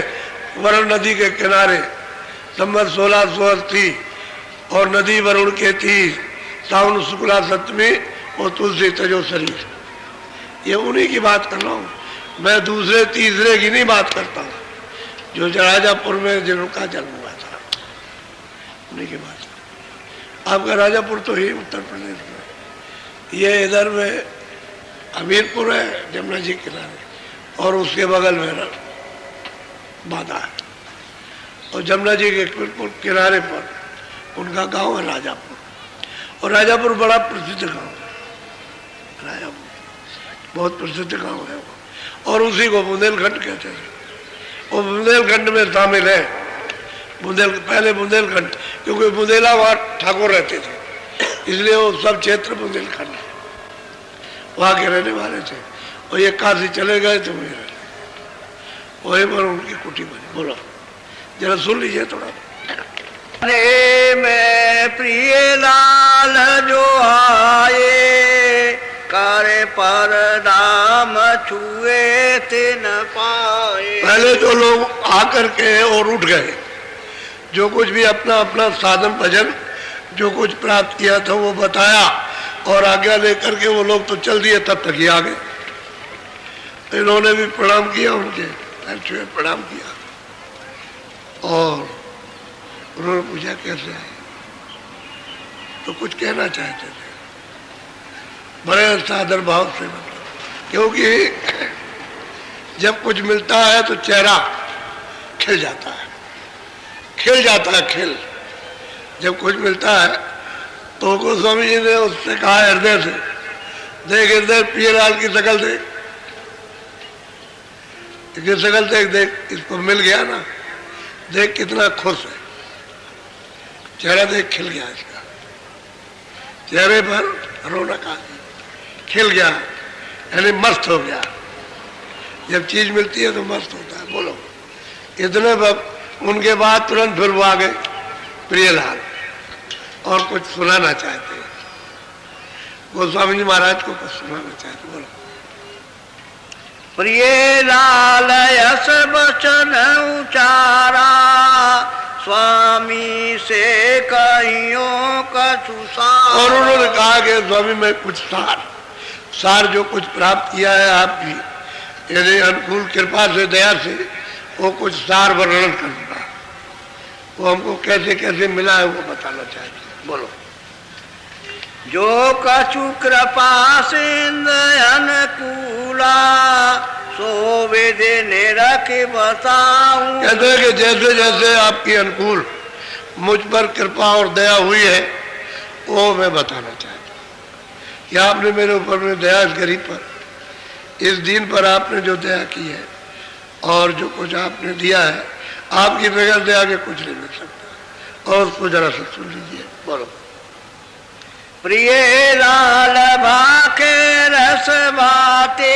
वरुण नदी के किनारे संवत 1680 और नदी वरुण के तीर सावन शुक्ला सप्तमी और तुलसी तजो शरीर, ये उन्हीं की बात कर रहा हूँ। मैं दूसरे तीसरे की नहीं बात करता हूँ। जो राजापुर में जिनका जन्म हुआ था उन्हीं की बात। आपका राजापुर तो ही उत्तर प्रदेश में, ये इधर में हमीरपुर है जमुना जी किनारे, और उसके बगल में बाधा है, और जमुना जी के किनारे पर उनका गांव है राजापुर। और राजापुर बड़ा प्रसिद्ध गांव है, राजापुर बहुत प्रसिद्ध गांव है वो, और उसी को बुंदेलखंड कहते थे। और बुंदेलखंड में शामिल है पहले बुंदेलखंड, क्योंकि बुंदेला वहाँ ठाकुर रहते थे, इसलिए वो सब क्षेत्र बुंदेलखंड वहाँ के रहने वाले थे। और ये काशी चले गए तो वहीं पर उनकी कुटी बनी। बोलो जरा सुन लीजिए थोड़ा। में प्रिय लाल जो आए, करे पर नाम छुए थे न पाए। पहले जो लोग आकर के और उठ गए, जो कुछ भी अपना अपना साधन भजन जो कुछ प्राप्त किया था वो बताया और आज्ञा लेकर के वो लोग तो चल दिए, तब तक ही आ गए। तो इन्होंने भी प्रणाम किया, उनके पैर छुए प्रणाम किया और उन्होंने पूछा कैसे आए, तो कुछ कहना चाहते थे बड़े सादर भाव से, क्योंकि जब कुछ मिलता है तो चेहरा खिल जाता है, खिल। जब कुछ मिलता है तो गोस्वामी जी ने उससे कहा हृदय से, देख हृदय पियलाल की शकल देख, इसकी शकल देख, इसको मिल गया ना, देख कितना खुश है, चेहरा देख खिल गया, इसका चेहरे पर रौनक आ गई, खिल गया, यानी मस्त हो गया। जब चीज मिलती है तो मस्त होता है। बोलो इतने उनके बाद तुरंत फिर वो आ गए प्रियलाल और कुछ सुनाना चाहते हैं, गोस्वामी जी महाराज को कुछ सुनाना चाहते। बोलो। प्रिय लाल यस बचन उचारा, स्वामी से कहियो कछु सार। और उन्होंने कहा कि स्वामी मैं कुछ सार जो कुछ प्राप्त किया है आपकी यदि अनुकूल कृपा से दया से, वो कुछ सार वर्णन करूंगा, वो हमको कैसे कैसे मिला है वो बताना चाहते। बोलो। जो कछु कृपा सिंध अनुकूला, सो विधि निरख बताऊं। कहते हैं कि जैसे जैसे आपकी अनुकूल मुझ पर कृपा और दया हुई है वो मैं बताना चाहता हूँ। कि आपने मेरे ऊपर में दया, इस गरीब पर, इस दीन पर आपने जो दया की है और जो कुछ आपने दिया है, आपकी बगैर दया के कुछ नहीं मिल सकता। और उसको जरा सा सुन लीजिए, बोलो। प्रिय लाल भाके रस बाते,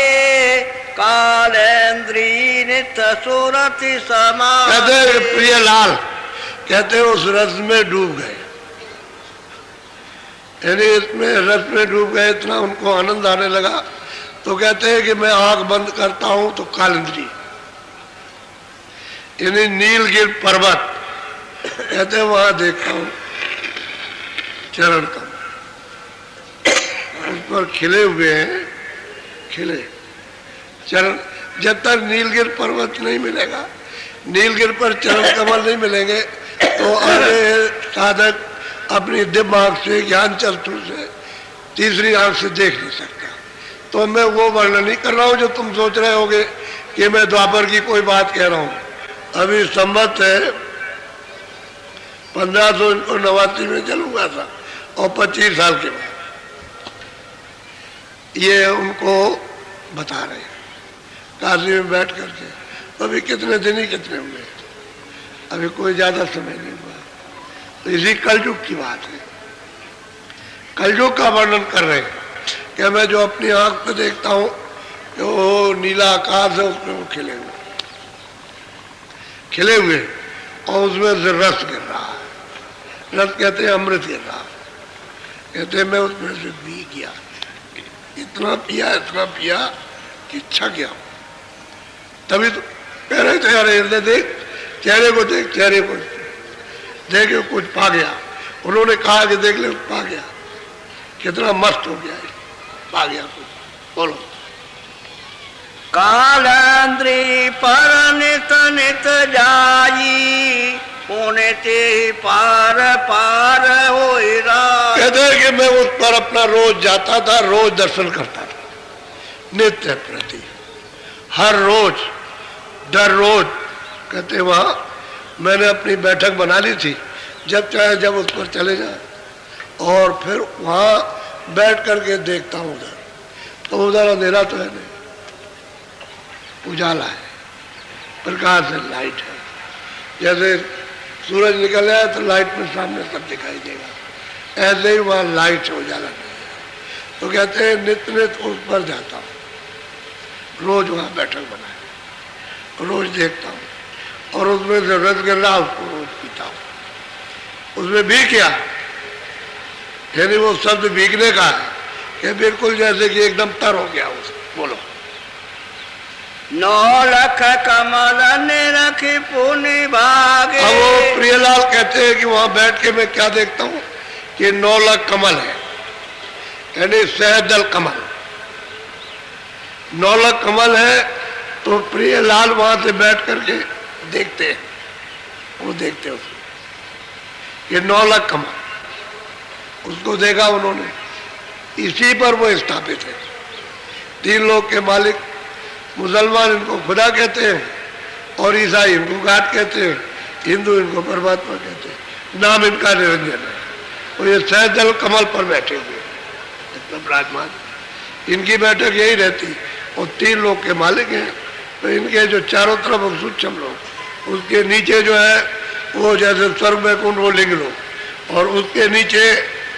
कालेंद्री नित सुरति समा। कहते हैं प्रिय लाल, कहते हैं उस रस में डूब गए, यानी इसमें रस में डूब गए, इतना उनको आनंद आने लगा। तो कहते हैं कि मैं आंख बंद करता हूं तो कालिंद्री, यानी नीलगिर पर्वत, कहते हैं वहां देखता हूं चरण कमल, उस पर खिले हुए हैं, खिले चरण। जब तक नीलगिर पर्वत नहीं मिलेगा, नीलगिर पर चरण कमल नहीं मिलेंगे, तो आगे साधक अपनी दिव्य आंख से, ज्ञान चक्षु से, तीसरी आंख से देख नहीं सकता। तो मैं वो वर्णन नहीं कर रहा हूं जो तुम सोच रहे होगे कि मैं द्वापर की कोई बात कह रहा हूं। अभी संवत है 1589 में जन्म हुआ था, और 25 साल के बाद ये उनको बता रहे हैं काशी में बैठ करके। अभी कितने दिन ही कितने हुए, अभी कोई ज्यादा समय नहीं हुआ। तो इसी कलयुग की बात है, कलयुग का वर्णन कर रहे हैं कि मैं जो अपनी आंख पे देखता हूं कि वो नीला आकाश है, उसमें वो खिले हुए, खिले हुए, और उसमें से रस गिर रहा है। रस कहते हैं अमृत गिर रहा, कहते हैं मैं उसमें से पी गया, इतना पिया कि छक गया। तभी तो कह रहे थे अरे हृदय देख, चेहरे को देख, चेहरे को देखे कुछ पा गया। उन्होंने कहा कि देख ले, पा गया, कितना मस्त हो गया है, पा गया कुछ। बोलो। कालेंद्री पर नित नित जाई, पुण्य ते पार पार होई राय। कहते हैं कि मैं उस पर अपना रोज जाता था, रोज दर्शन करता था, नित्य प्रति, हर रोज, दर रोज। कहते वहां मैंने अपनी बैठक बना ली थी, जब चाहे जब उस पर चले जाए, और फिर वहां बैठ करके देखता हूं उधर, तो उधर अंधेरा तो है नहीं, उजाला है, प्रकाश है, लाइट है। जैसे सूरज निकल आया तो लाइट में सामने सब दिखाई देगा, ऐसे ही वहां लाइट है, उजाला नहीं है। तो कहते हैं नित्य नित्य उस पर जाता हूँ, रोज वहां बैठक बनाए, रोज देखता हूँ, और उसमें से रस गिर रहा उसको रोज पीता हूँ। उसमें भी क्या, यानी वो शब्द भीगने का है कि बिल्कुल जैसे कि एकदम तर हो गया उस। बोलो। 9 लाख कमल निरखि पुनि भागे। अब वो प्रियलाल कहते हैं कि वहां बैठ के मैं क्या देखता हूँ कि 9 लाख कमल है, यानी सहदल कमल, 9 लाख कमल है। तो प्रियलाल वहां से बैठ करके देखते हैं, वो देखते उसको, ये 9 लाख कमल, उसको देखा उन्होंने, इसी पर वो स्थापित है। 3 लोग के मालिक, मुसलमान इनको खुदा कहते हैं, और ईसाई इनको गाड कहते हैं, हिंदू इनको परमात्मा कहते हैं, नाम इनका निरंजन है। और ये सहजल कमल पर बैठे हुए इतना विराजमान, इनकी बैठक यही रहती। और 3 लोग के मालिक हैं, तो इनके जो चारों तरफ सूक्ष्म लोग, उसके नीचे जो है वो जैसे स्वर्ग वैकुंठ वो लिंग लोग, और उसके नीचे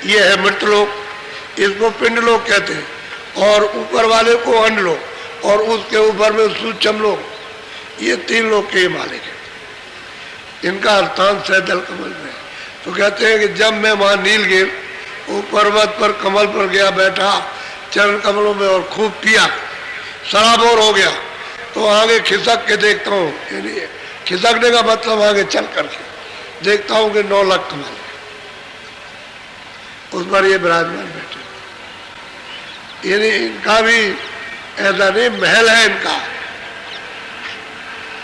ये है मृत लोग, इसको पिंड लोग कहते हैं, और ऊपर वाले को अंड लोग, और उसके ऊपर में सूक्ष्म लोग, ये 3 लोग के मालिक हैं। इनका स्थान सहदल कमल में। तो कहते हैं कि जब मैं वहां नीलगिर वो पर्वत पर कमल पर गया, बैठा चरण कमलों में और खूब पिया, सराबोर हो गया, तो आगे खिसक के देखता हूँ, यानी खिसकने का मतलब आगे चल करके देखता हूँ कि 9 लाख कमल है, उस पर ये विराजमान बैठे। यानी इनका भी ऐसा नहीं, महल है इनका,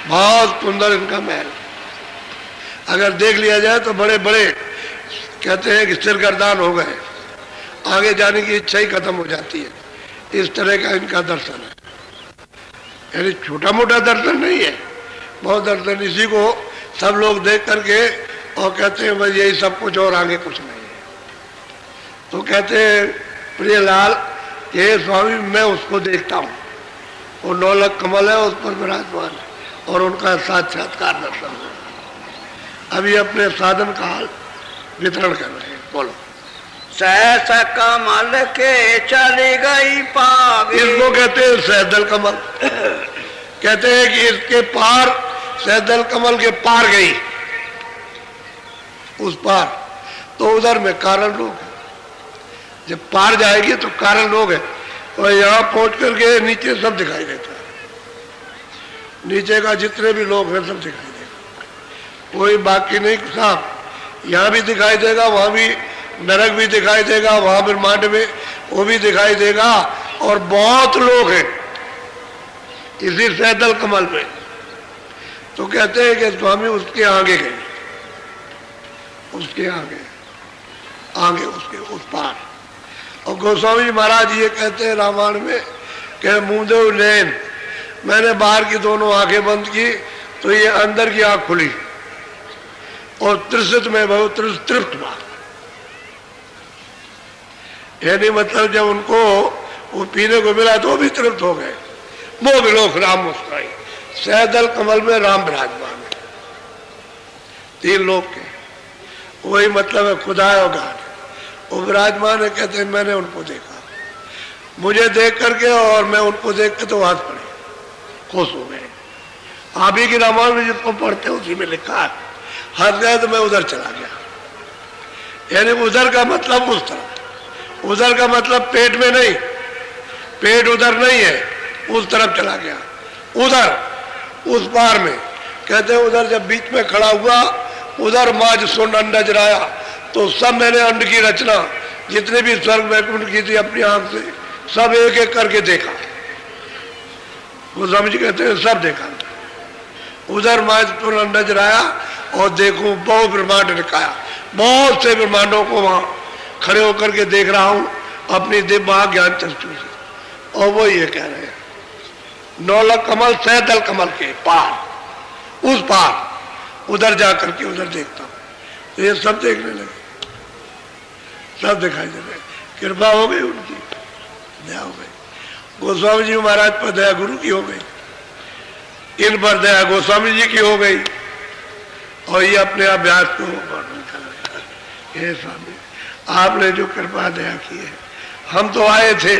बहुत सुंदर इनका महल। अगर देख लिया जाए तो बड़े बड़े कहते हैं कि सिरगर्दान हो गए, आगे जाने की इच्छा ही खत्म हो जाती है, इस तरह का इनका दर्शन है। यानी छोटा मोटा दर्शन नहीं है, बहुत दर्शन। इसी को सब लोग देख करके और कहते हैं बस यही सब कुछ और आगे कुछ नहीं है। तो कहते हैं प्रियलाल कि हे स्वामी मैं उसको देखता हूँ, वो नौलख कमल है उस पर विराजमान है और उनका साक्षात्कार दर्शन है। अभी अपने साधन का वितरण कर रहे हैं। बोलो। सहस कमल के चली गई पागे। इसको कहते हैं सहदल कमल। कहते हैं कि इसके पार, सहदल कमल के पार गई, उस पार। तो उधर में कारण लोग है, जब पार जाएगी तो कारण लोग है, और यहाँ पहुंच करके नीचे सब दिखाई देता है। नीचे का जितने भी लोग हैं सब दिखाई देगा, कोई बाकी नहीं साहब। यहाँ भी दिखाई देगा, वहां भी नरक भी दिखाई देगा, वहां ब्रह्मांड में वो भी दिखाई देगा, और बहुत लोग हैं इसी सहदल कमल में। तो कहते हैं कि स्वामी उसके आगे गए, उसके आगे आगे उसके उस पार। और गोस्वामी जी महाराज ये कहते हैं रामायण में कि मुंदेव लेन, मैंने बाहर की दोनों आंखें बंद की तो ये अंदर की आंख खुली, और त्रिसित में बहुत तृप्त हुआ। यानी मतलब जब उनको वो पीने को मिला तो भी तृप्त हो गए। वो विलोक राम मुस्कुराई। सहदल कमल में राम विराजमान है, तीन लोग के, वही मतलब है खुदा और गान, वो विराजमान है। कहते हैं मैंने उनको देखा, मुझे देख करके और मैं उनको देख के तो हाथ पड़े, खुश हो गए। आप ही की रामायण में जिसको पढ़ते उसी में लिखा है, हंस गए तो मैं उधर चला गया। यानी उधर का मतलब उस तरफ, उधर का मतलब पेट में नहीं, पेट उधर नहीं है, उस तरफ चला गया, उधर उस पार में। कहते हैं उधर जब बीच में खड़ा हुआ, उधर माज सुन अंडज राया, तो सब मैंने अंड की रचना जितने भी स्वर्ग वैकुंठ की थी अपनी आंख से सब एक एक करके देखा। वो समझ कहते हैं सब देखा। उधर माज सुन अंडज राया, और देखूं बहुत ब्रह्मांड निकाया, बहुत से ब्रह्मांडों को वहां खड़े होकर के देख रहा हूं अपनी दिव्य ज्ञान चक्षु से। और वो ये कह रहे हैं नौलख कमल सहदल कमल के पार, उस पार उधर जाकर के उधर देखता हूं। तो ये सब देखने लगे, सब दिखाई दे रहे। कृपा हो गई उनकी, दया हो गई। गोस्वामी जी महाराज पर दया गुरु की हो गई, इन पर दया गोस्वामी जी की हो गई, और ये अपने अभ्यास को वर्णन कर रहे हैं। हे स्वामी आपने जो कृपा दया की है, हम तो आए थे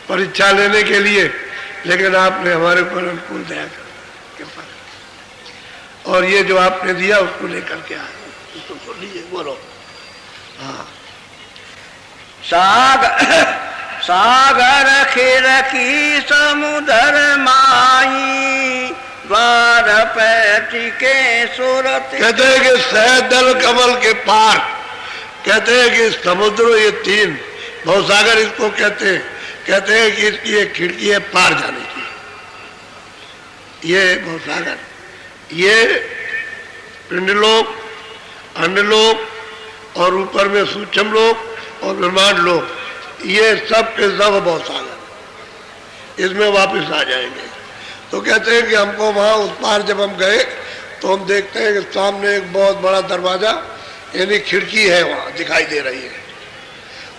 परीक्षा लेने के लिए, लेकिन आपने हमारे ऊपर अनुकूल दया कर कृपा, और ये जो आपने दिया उसको लेकर के आए, उसको तो लीजिए। बोलो। हाँ। सागर खिर की समुद्र माई, द्वार पैटी के सूरत। कहते हैं कि सहदल कमल के पार, कहते हैं कि समुद्र, ये तीन भवसागर इसको कहते हैं। कहते हैं कि इसकी एक खिड़की है पार जाने की, ये भवसागर, ये पिंडलोक, अन्नलोक, और ऊपर में सूक्ष्म लोक और ब्रह्मांड लोक, ये सब के सब भवसागर, इसमें वापस आ जाएंगे। तो कहते हैं कि हमको वहां उस पार जब हम गए तो हम देखते हैं कि सामने एक बहुत बड़ा दरवाजा यानी खिड़की है, वहां दिखाई दे रही है।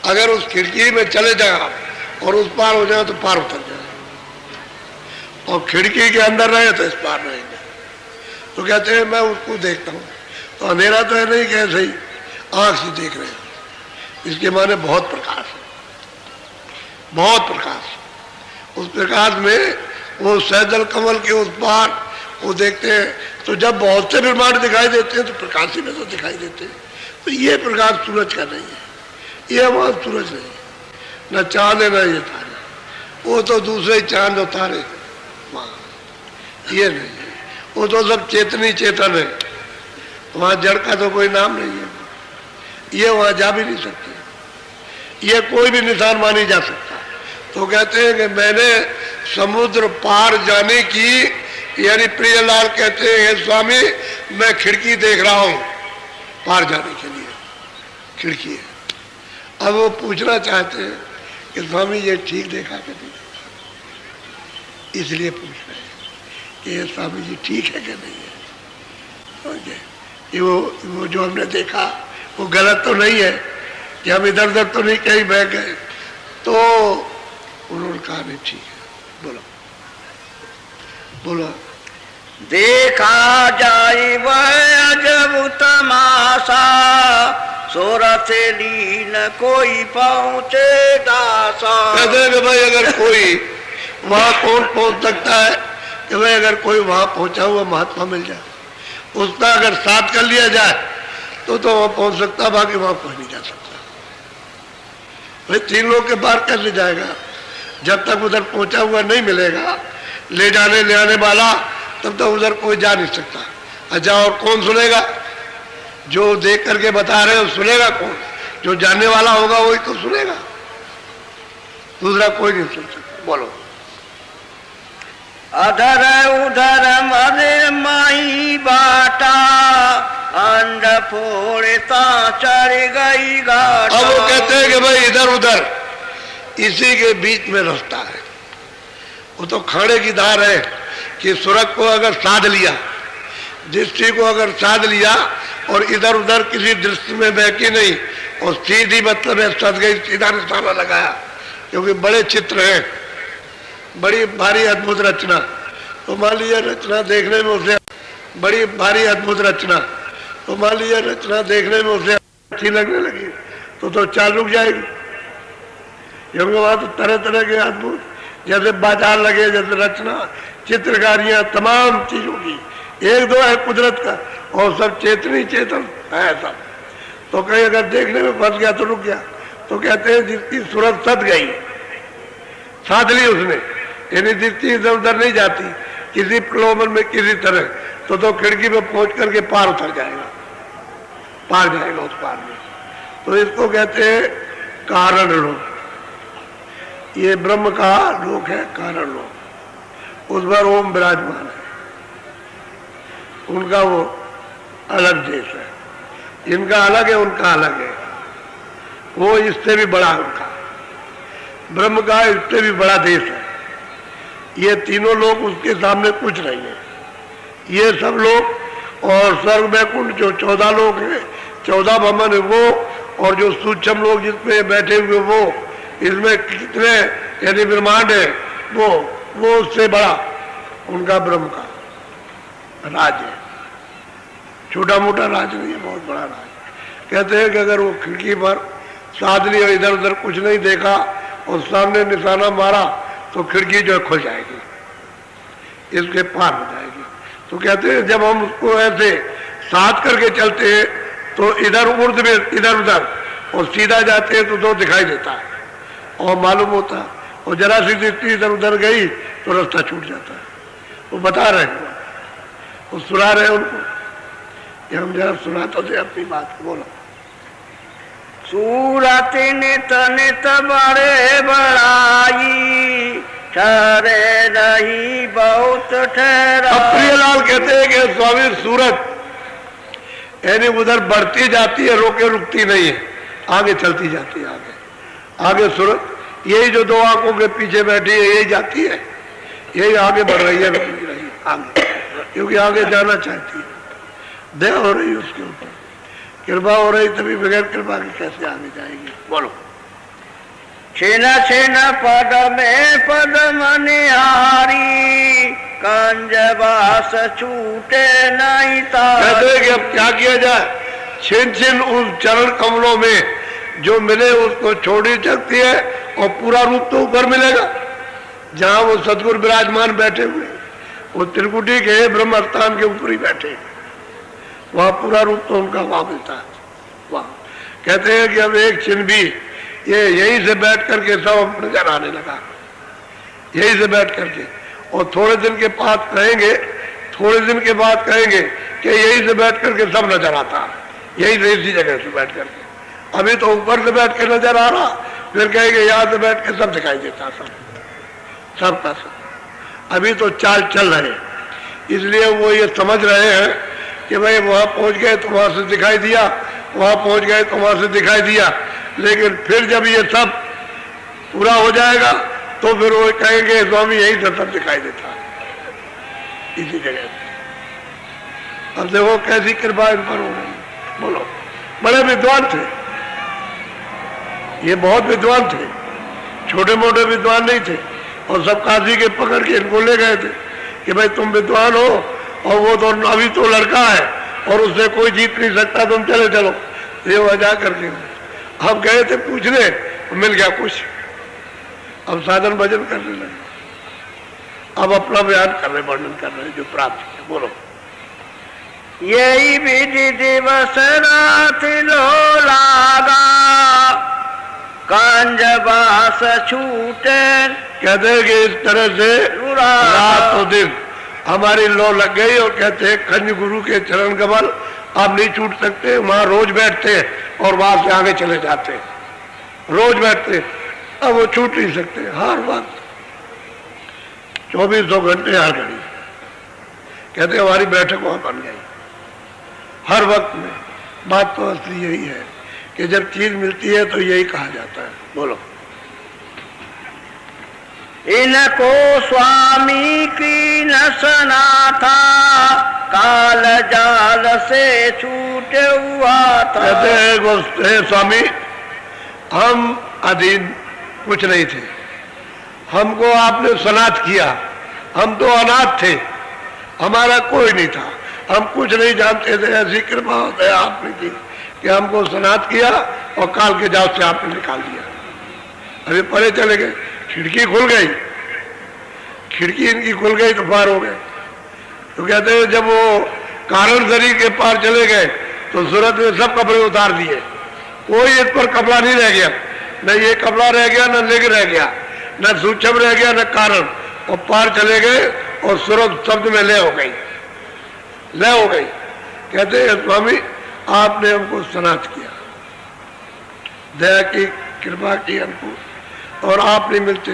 अगर उस खिड़की में चले जाए और उस पार हो जाए तो पार उतर जाए, और खिड़की के अंदर रहे तो इस पार रहेंगे। तो कहते हैं मैं उसको देखता हूँ, तो अंधेरा तो है नहीं, कैसे ही आंख से देख रहे हैं। इसके माने बहुत प्रकाश है, बहुत प्रकाश। उस प्रकाश में वो सहदल कमल के उस पार वो देखते हैं, तो जब बहुत से ब्रह्मांड दिखाई देते हैं तो प्रकाश ही में तो दिखाई देते हैं। तो ये प्रकाश सूरज का नहीं है, ये वहां सूरज नहीं है, न चांद है न ये तारे, वो तो दूसरे ही चांद और तारे वहां, ये नहीं है। वो तो सब चेतनी चेतन है, वहां जड़ का तो कोई नाम नहीं है, ये वहां जा भी नहीं सकते, ये कोई भी निशान मानी जा सकता। तो कहते हैं कि मैंने समुद्र पार जाने की, यानी प्रियलाल कहते हैं स्वामी मैं खिड़की देख रहा हूं पार जाने के लिए, खिड़की है। अब वो पूछना चाहते हैं कि स्वामी ये ठीक देखा कि नहीं, इसलिए पूछ रहे हैं कि ये स्वामी जी ठीक है कि नहीं है। ये वो जो हमने देखा वो गलत तो नहीं है कि हम इधर उधर तो नहीं कहीं बह गए, तो उन्होंने कहा नहीं ठीक है, बोलो बोलो। देखा जाए वह अजब तमाशा, सूरत लीन कोई पहुंचे दासा। कहते हैं कि भाई अगर कोई वहां कौन पहुंच सकता है कि भाई अगर कोई वहां पहुंचा हुआ महात्मा मिल जाए, उसका अगर साथ कर लिया जाए तो वहां पहुंच सकता, बाकी वहां कोई नहीं जा सकता। भाई 3 लोग के पार कैसे जाएगा? जब तक उधर पहुंचा हुआ नहीं मिलेगा ले जाने ले आने वाला, तब तक उधर कोई जा नहीं सकता। अच्छा, और कौन सुनेगा? जो देख करके बता रहे हो सुनेगा कौन? जो जानने वाला होगा वही तो सुनेगा, दूसरा कोई नहीं सुन सकता। बोलो। अधर उधर मरे माई बाटा, अंड फोड़ता चढ़ गई घाटा। अब वो कहते हैं कि भाई इधर उधर इसी के बीच में रास्ता है। वो तो खाने की धार है कि सुरग को अगर साध लिया, दृष्टि को अगर साध लिया और इधर उधर किसी दृष्टि में बहकी नहीं और सीधी मतलब है सद गई, सीधा निशाना लगाया, क्योंकि बड़े चित्र हैं, बड़ी भारी अद्भुत रचना। तो मान लीजिए रचना देखने में उसे बड़ी भारी अद्भुत रचना, तो मान लीजिए रचना देखने में उसे अच्छी लगने लगी तो चाल रुक जाएगी। क्योंकि वहां तो तरह तरह के अद्भुत, जैसे बाजार लगे, जैसे रचना, चित्रकारियां, तमाम चीजों की, एक दो है कुदरत का और सब चेतनी चेतन है सब। तो कहीं अगर देखने में फंस गया तो रुक गया। तो कहते हैं जिसकी सूरत सद गई, साध ली उसने, यानी दृष्टि इधर उधर नहीं जाती किसी प्रलोभन में किसी तरह, तो खिड़की पे पहुंच करके पार उतर जाएगा, पार जाएगा उस पार में। तो इसको कहते हैं कारण लोक। ये ब्रह्म का लोक है, कारण लोक। उस पर ओम विराजमान है, उनका वो अलग देश है, इनका अलग है, उनका अलग है। वो इससे भी बड़ा उनका ब्रह्म का इससे भी बड़ा देश है। ये तीनों लोग उसके सामने कुछ नहीं है। ये सब लोग और स्वर्ग वैकुंठ जो 14 लोग हैं, 14 भवन है वो, और जो सूक्ष्म लोग जिसमें बैठे हुए वो, इसमें कितने यदि ब्रह्मांड है वो उससे बड़ा उनका ब्रह्म का राज है। छोटा मोटा राज नहीं है, बहुत बड़ा राज। कहते हैं कि अगर वो खिड़की पर साध लिया, इधर उधर कुछ नहीं देखा और सामने निशाना मारा तो खिड़की जो है खुल जाएगी, इसके पार हो जाएगी। तो कहते हैं जब हम उसको ऐसे साथ करके चलते हैं तो इधर उर्द में इधर उधर और सीधा जाते हैं तो दो दिखाई देता है और मालूम होता है, और जरा सी दृष्टि इधर उधर गई तो रास्ता छूट जाता है। वो बता रहे हैं, वो सुना रहे हैं उनको, ये हम जरा सुनाते थे अपनी बात को। बोलो। सूरत नित नित बड़े बड़ाई, ठहरे नहीं बहुत ठहरा। प्रियलाल कहते हैं कि स्वामी सूरत यानी उधर बढ़ती जाती है, रोके रुकती नहीं है, आगे चलती जाती है, आगे सूरत। यही जो 2 आंखों के पीछे बैठी है यही जाती है, यही आगे बढ़ रही है, रुक नहीं रही आगे, क्योंकि आगे जाना चाहती है। दया हो रही है उसके ऊपर, कृपा हो रही, तभी बगैर कृपा के कैसे आगे जाएगी। बोलो। छिन छिन पद में पद मनिहारी, कंजबास छूटे नहीं तारी। कहते हैं कि अब क्या किया जाए? छिन छिन उन चरण कमलों में जो मिले उसको छोड़ी सकती है, और पूरा रूप तो ऊपर मिलेगा जहां वो सदगुरु विराजमान बैठे हुए, वो त्रिकुटी के ब्रह्म स्थान के ऊपर ही बैठे, वहां पूरा रूप तो उनका वहां मिलता है। वहां कहते हैं कि अब एक छिन भी ये यहीं से बैठ करके सब नजर आने लगा, यहीं से बैठ करके, और थोड़े दिन के बाद कहेंगे, थोड़े दिन के बाद कहेंगे कि यहीं से बैठ करके सब नजर आता, यहीं से इसी जगह से बैठ करके। अभी तो ऊपर से बैठ के नजर आ रहा, फिर कहेंगे यहाँ से बैठ के सब दिखाई देता, सब का सब। अभी तो चाल चल रहे, इसलिए वो ये समझ रहे हैं कि भाई वहां पहुंच गए तो वहां से दिखाई दिया, वहां पहुंच गए तो वहां से दिखाई दिया। लेकिन फिर जब ये सब पूरा हो जाएगा तो फिर वो कहेंगे स्वामी यही से सब दिखाई देता है, इसी जगह से। अब देखो कैसी कृपा इन पर हो रही। बोलो। बड़े विद्वान थे ये, बहुत विद्वान थे, छोटे मोटे विद्वान नहीं थे, और सब काजी के पकड़ के इनको ले गए थे कि भाई तुम विद्वान हो और वो तो अभी तो लड़का है और उससे कोई जीत नहीं सकता, तुम चले चलो। ये वजह करके हम गए थे पूछने, मिल गया कुछ। अब साधन भजन करने लगे, अब अपना बयान कर रहे, वर्णन कर रहे जो प्राप्त है। बोलो। यही विधि दिवस रात लो लागा, कंजबास छूटे। कहते हैं कि इस तरह से रात और दिन हमारी लो लग गई, और कहते हैं खंज गुरु के चरण कमल आप नहीं छूट सकते। वहां रोज बैठते हैं और वहां से आगे चले जाते हैं, रोज बैठते हैं, अब वो छूट नहीं सकते। हर वक्त 2400 घंटे हर घड़ी कहते हमारी बैठक वहां बन गई हर वक्त में। बात तो असली यही है कि जब चीज मिलती है तो यही कहा जाता है। बोलो। इनको स्वामी की न सना था, काल जाल से छूटे हुआ था। कहते हैं स्वामी हम अधीन कुछ नहीं थे, हमको आपने सनात किया, हम तो अनाथ थे, हमारा कोई नहीं था, हम कुछ नहीं जानते थे। ऐसी कृपा होता है आपने की कि हमको सनात किया और काल के जाल से आपने निकाल दिया। अभी परे चले गए, खिड़की खुल गई, खिड़की इनकी खुल गई तो पार हो गए। तो कहते हैं जब वो कारण शरीर के पार चले गए तो सूरत में सब कपड़े उतार दिए, कोई इस पर कपड़ा नहीं रह गया, न ये कपड़ा रह गया, न लिंग रह गया, न सूक्ष्म रह गया, न कारण, और पार चले गए और सूरत शब्द में लय हो गई, लय हो गई। कहते हैं स्वामी आपने हमको सनात किया, दया की कृपा की हमको, और आप नहीं मिलते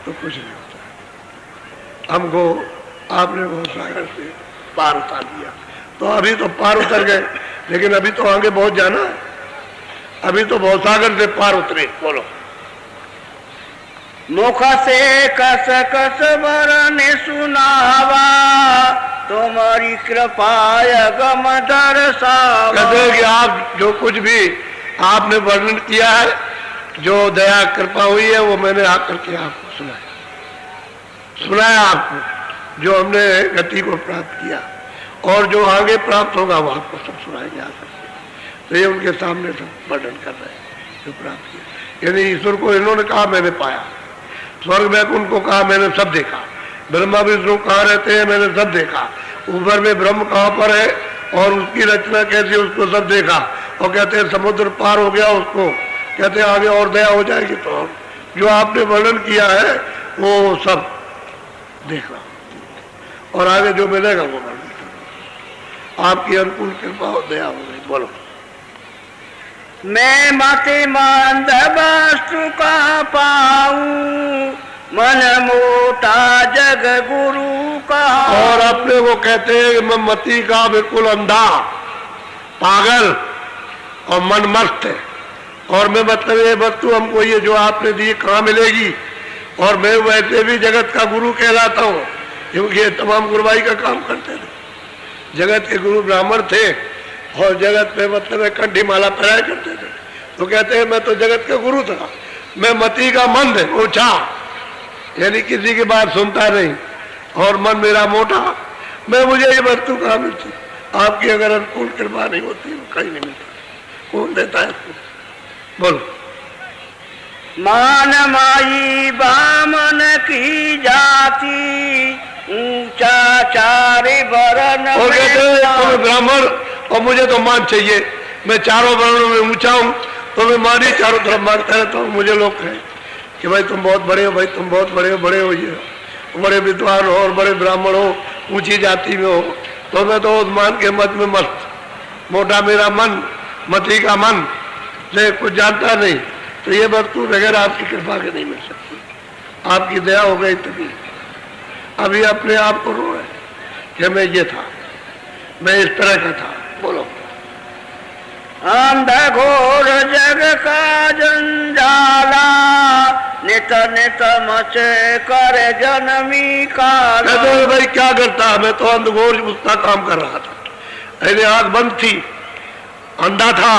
तो कुछ नहीं होता। हमको आपने बहुत सागर से पार उतार दिया। तो अभी तो पार उतर गए, लेकिन अभी तो आगे बहुत जाना है, अभी तो बहुत सागर से पार उतरे। बोलो। मुख से कस कस वरने सुनावा, तुम्हारी कृपा गम दर्शावा। कहते हैं कि आप जो कुछ भी आपने वर्णन किया है, जो दया कृपा हुई है, वो मैंने आकर के आपको सुनाया आपको, जो हमने गति को प्राप्त किया और जो आगे प्राप्त होगा वो आपको सब सुनाएंगे आकर के। तो ये उनके सामने सब वर्णन कर रहे हैं जो प्राप्त किया। यानी ईश्वर को इन्होंने कहा मैंने पाया, स्वर्ग में उनको कहा मैंने सब देखा, ब्रह्मा विष्णु कहाँ रहते हैं मैंने सब देखा, ऊपर में ब्रह्म कहाँ पर है और उसकी रचना कैसी उसको सब देखा। और कहते हैं समुद्र पार हो गया उसको, कहते हैं आगे और दया हो जाएगी तो जो आपने वर्णन किया है वो सब देखना, और आगे जो मिलेगा वो वर्णन करना। आपकी अनुकूल कृपा और दया हो गई। बोलो। मैं मति मंद वस्तु का पाऊं, मन मोटा जग गुरु का। और अपने को कहते हैं मैं मति का बिल्कुल अंधा, पागल और मन मस्त है, और मैं मतलब ये वस्तु हमको ये जो आपने दी कहाँ मिलेगी, और मैं वैसे भी जगत का गुरु कहलाता हूँ क्योंकि ये तमाम गुरुवाई का काम करते थे। जगत के गुरु ब्राह्मण थे और जगत में मतलब कंठी माला पहनाया करते थे। तो कहते हैं मैं तो जगत का गुरु था, मैं मति का मंद ऊंचा, यानी किसी की बात सुनता नहीं, और मन मेरा मोटा, मैं मुझे ये वस्तु कहाँ मिलती। आपकी अगर अनुकूल कृपा नहीं होती वो कहीं नहीं मिलता। कौन देता है इसको? बोलो। मान माई बामन की जाति, ऊंचा चारे वरण। और कहते हैं ब्राह्मण और मुझे तो मान चाहिए, मैं चारों वर्णों में ऊंचा हूँ, तो मैं मान ही चारों तरफ मानता है। तो मुझे लोग कहें कि भाई तुम बहुत बड़े हो, भाई तुम बहुत बड़े हो, ये बड़े विद्वान हो और बड़े ब्राह्मण हो, ऊंची जाति में हो, तो मैं तो उस मान के मत में मस्त, मोटा मेरा मन, मति का मन से कुछ जानता नहीं। तो ये वस्तु बगैर आपकी कृपा के नहीं मिल सकती, आपकी दया हो गई तभी। अभी अपने आप को रो रहे कि मैं ये था, मैं इस तरह का था। बोलो। अंधघोर जग का जंजाला, नित नित मचे कर जनमी काला। भाई क्या करता, मैं तो अंधघोर उसका काम कर रहा था, पहले आंख बंद थी, अंधा था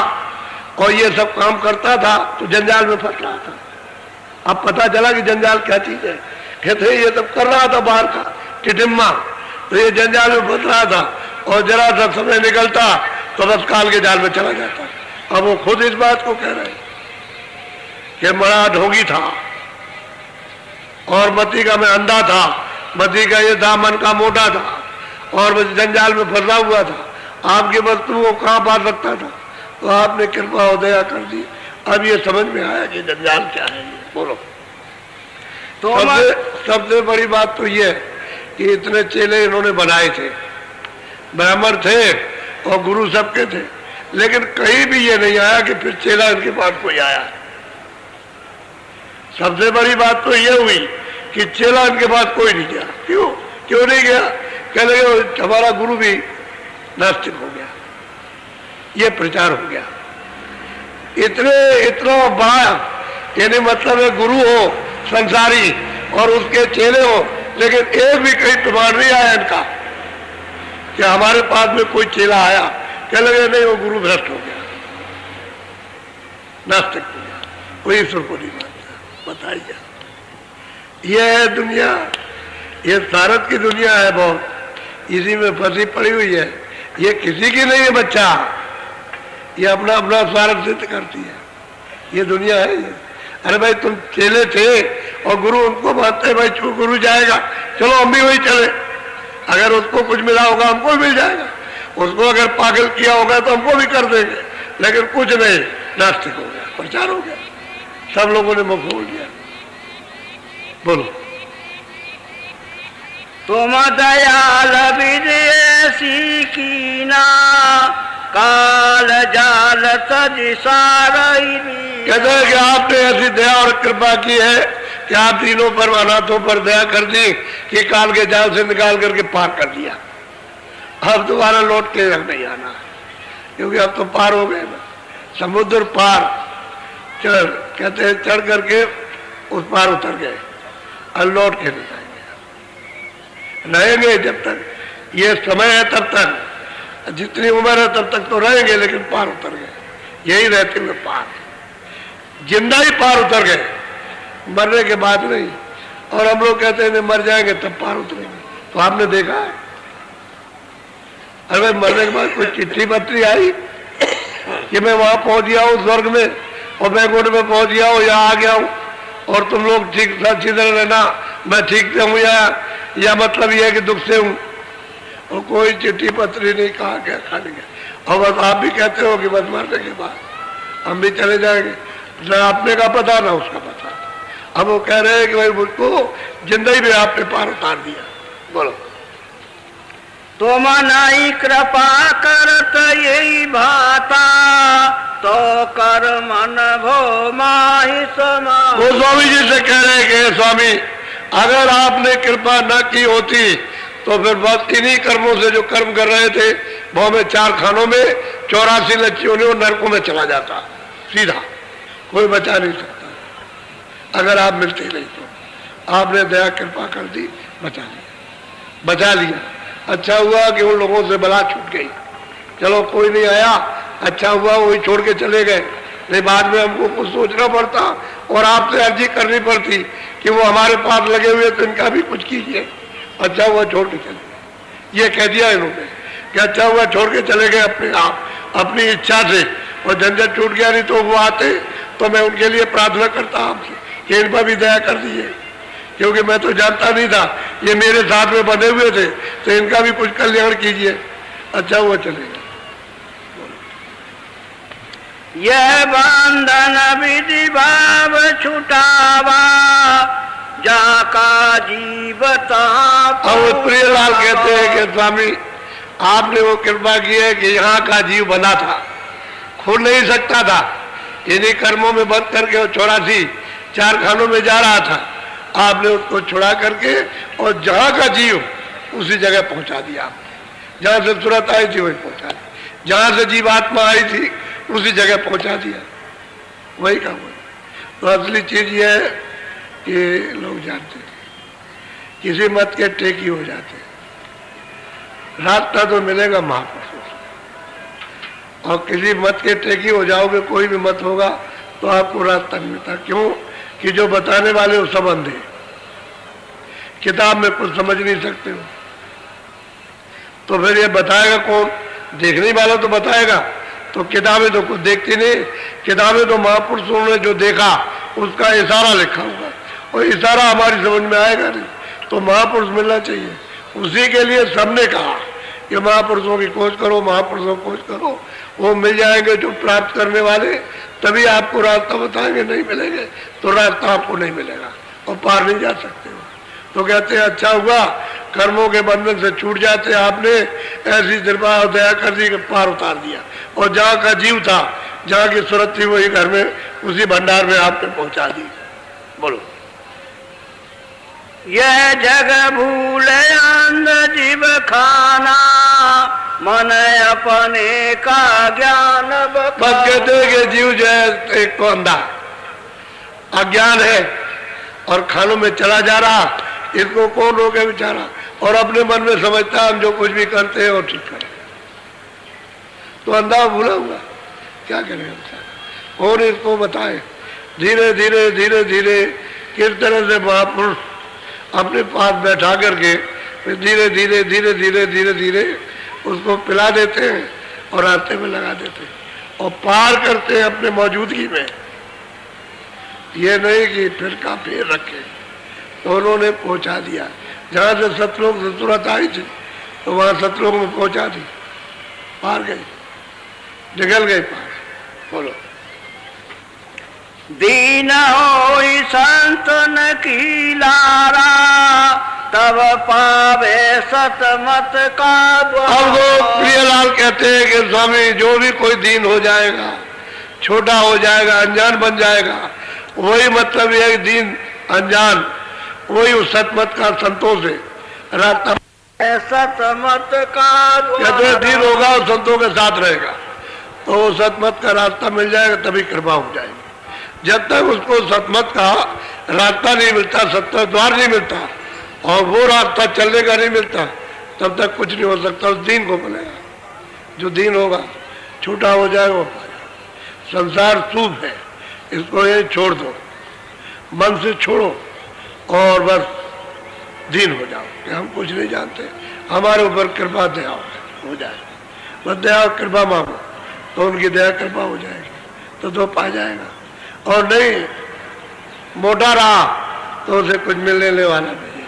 और ये सब काम करता था, तो जंजाल में फंस रहा था। अब पता चला कि जंजाल क्या चीज है। कहते ये तब कर रहा था बाहर का टिटिम्मा, तो ये जंजाल में फंस रहा था और जरा सा समय निकलता तो बस काल के जाल में चला जाता। अब वो खुद इस बात को कह रहे कि बड़ा ढोंगी था और मती का मैं अंधा था, मती का ये दामन का मोटा था और बस जंजाल में फंसा हुआ था। आपकी वस्तु को कहाँ पा सकता था, तो आपने कृपा और दया कर दी। अब ये समझ में आया कि जंजाल क्या है। बोलो। तो सबसे बड़ी बात तो ये कि इतने चेले इन्होंने बनाए थे, ब्राह्मण थे और गुरु सबके थे, लेकिन कहीं भी ये नहीं आया कि फिर चेला इनके पास कोई आया। सबसे बड़ी बात तो ये हुई कि चेला इनके पास कोई नहीं गया। क्यों नहीं गया? कह लगे हमारा गुरु भी नास्तिक हो गया, ये प्रचार हो गया। इतना बड़ा यानी मतलब है गुरु हो संसारी और उसके चेले हो, लेकिन एक भी कहीं प्रमाण नहीं आया इनका कि हमारे पास में कोई चेला आया। कह लगे नहीं, वो गुरु भ्रष्ट हो गया, नास्तिक हो गया, कोई ईश्वर को नहीं मानता। बताइए, ये है दुनिया, ये सारत की दुनिया है बहुत, इसी में फंसी पड़ी हुई है। ये किसी की नहीं है बच्चा, ये अपना अपना स्वार्थ सिद्ध करती है, ये दुनिया है ये। अरे भाई तुम चेले थे और गुरु उनको मानते, भाई गुरु जाएगा, चलो हम भी वही चले। अगर उसको कुछ मिला होगा हमको भी मिल जाएगा, उसको अगर पागल किया होगा तो हमको भी कर देंगे, लेकिन कुछ नहीं, नास्तिक हो गया, प्रचार हो गया, सब लोगों ने मुख खोल दिया। बोलो। तुम दयाल विदेशी कीना काल जाल तज सारई। कहते हैं कि आपने ऐसी दया और कृपा की है कि आप तीनों पर अनाथों पर दया कर दी कि काल के जाल से निकाल करके पार कर दिया। अब दोबारा लौट के नहीं आना, क्योंकि अब तो पार हो गए ना, समुद्र पार कहते हैं चढ़ करके उस पार उतर गए, और लौट के नहीं आएंगे। रहेंगे जब तक ये समय है, तब तक जितनी उम्र है तब तक तो रहेंगे, लेकिन पार उतर गए, यही रहते हुए पार, जिंदा ही पार उतर गए, मरने के बाद नहीं। और हम लोग कहते हैं मर जाएंगे तब पार उतरेंगे, तो आपने देखा है? अरे भाई मरने के बाद कोई चिट्ठी पत्री आई कि मैं वहां पहुंच गया हूँ स्वर्ग में और बैकुंठ में पहुंच गया हूँ, यहाँ आ गया हूँ और तुम लोग ठीक अच्छी तरह रहना, मैं ठीक से हूँ, या मतलब ये है कि दुख से हूँ? और कोई चिट्ठी पत्री नहीं, कहा गया खाने गया। और बस आप भी कहते हो कि बस मरने के बाद हम भी चले जाएंगे, ना अपने का पता ना उसका पता। अब वो कह रहे हैं कि भाई मुझको जिंदगी में आपने पार उतार दिया। बोलो। तुम नहीं कृपा करत यही भाता तो कर मन भो माहि समा। वो स्वामी जी से कह रहे हैं कि स्वामी अगर आपने कृपा न की होती तो फिर बस इन्हीं कर्मों से जो कर्म कर रहे थे वो में 4 खानों में 84 लच्चियों ने नरकों में चला जाता सीधा, कोई बचा नहीं सकता। अगर आप मिलते नहीं तो आपने दया कृपा कर दी, बचा लिया। अच्छा हुआ कि उन लोगों से बला छूट गई, चलो कोई नहीं आया, अच्छा हुआ वही छोड़ के चले गए, नहीं बाद में हमको कुछ सोचना पड़ता और आपसे अर्जी करनी पड़ती कि वो हमारे पास लगे हुए तो इनका भी कुछ कीजिए। अच्छा हुआ छोड़ के चले गए, ये कह दिया इन्होंने कि अच्छा हुआ छोड़ के चले गए अपने आप, अपनी इच्छा से, और झंझट छूट गया। नहीं तो वो आते तो मैं उनके लिए प्रार्थना करता आपसे कि इन पर भी दया कर दीजिए, क्योंकि मैं तो जानता नहीं था, ये मेरे साथ में बंधे हुए थे, तो इनका भी कुछ कल्याण कीजिए। अच्छा हुआ चले गए। यह बंधन विधि भाव छुटावा जाका जीवता। और प्रियलाल कहते हैं कि स्वामी आपने वो कृपा की है कि यहाँ का जीव बना था, खुल नहीं सकता था, इन्हीं कर्मों में बंद करके वो 84 4 खानों में जा रहा था, आपने उसको छुड़ा करके और जहाँ का जीव उसी जगह पहुँचा दिया आपने, जहाँ से सूरत आई थी वही पहुँचा दिया, जहाँ से जीवात्मा आई थी उसी जगह पहुँचा दिया, वही काम हुआ। तो असली चीज ये है कि लोग जानते थे किसी मत के टेकी हो जाते, रास्ता तो मिलेगा महापुरुषों से, और किसी मत के टेकी हो जाओगे, कोई भी मत होगा तो आपको रास्ता नहीं मिलता। क्यों कि जो बताने वाले वो सब अंधे, किताब में कुछ समझ नहीं सकते हो, तो फिर ये बताएगा कौन? देखने वाला तो बताएगा। तो किताबें तो कुछ देखती नहीं, किताबें तो महापुरुषों ने जो देखा उसका इशारा लिखा होगा, और इशारा हमारी समझ में आएगा नहीं। तो महापुरुष मिलना चाहिए, उसी के लिए सबने कहा कि महापुरुषों की खोज करो, महापुरुषों की खोज करो, वो मिल जाएंगे जो प्राप्त करने वाले, तभी आपको रास्ता बताएंगे। नहीं मिलेंगे तो रास्ता आपको नहीं मिलेगा और पार नहीं जा सकते हो। तो कहते हैं अच्छा हुआ कर्मों के बंधन से छूट जाते, आपने ऐसी कृपा और दया कर दी कि पार उतार दिया, और जहाँ का जीव था, जहाँ की सूरत थी, वही घर में उसी भंडार में आपने पहुंचा दी। बोलो। यह जग भूले अंध जीव खाना, मन अपने का ज्ञान बस कहते हैं कि जीव जो है एक तो अंधा अज्ञान है और खानों में चला जा रहा, इसको कौन रोके बेचारा, और अपने मन में समझता हम जो कुछ भी करते हैं वो ठीक करें। तो अंधा भूला हुआ, क्या करें बेचारा, कौन इसको बताए। धीरे धीरे धीरे धीरे किस तरह से महापुरुष अपने पास बैठा करके फिर धीरे धीरे धीरे धीरे धीरे धीरे उसको पिला देते हैं और रास्ते में लगा देते हैं और पार करते हैं अपने मौजूदगी में। ये नहीं कि फिर का फेर रखे, तो उन्होंने पहुंचा दिया। जहाँ से सतलोक से तुरंत आई थी तो वहाँ सतलोक में पहुंचा दी, पार गई, निकल गई पार। बोलो। दीन होई संतन की लारा, तब पावे सतमत का द्वार। अब वो प्रियलाल कहते हैं कि स्वामी जो भी कोई दीन हो जाएगा, छोटा हो जाएगा, अनजान बन जाएगा, वही मतलब ये दीन अनजान, वही उस सतमत का संतोष है, रास्ता सतमत का कहते हैं दीन होगा और संतों के साथ रहेगा तो सतमत का रास्ता मिल जाएगा, तभी कृपा हो जाएगी। जब तक उसको सतमत का रास्ता नहीं मिलता, सत्य द्वार नहीं मिलता और वो रास्ता चलने का नहीं मिलता, तब तक कुछ नहीं हो सकता। उस दीन को मिलेगा, जो दीन होगा छोटा हो जाएगा वो पाएगा। संसार शुभ है, इसको ये छोड़ दो, मन से छोड़ो और बस दीन हो जाओ कि हम कुछ नहीं जानते, हमारे ऊपर कृपा दया हो जाए। बस दया कृपा मांगो तो उनकी दया कृपा हो जाएगी, तो पा जाएगा। और नहीं मोटा रहा तो उसे कुछ मिलने वाला नहीं है,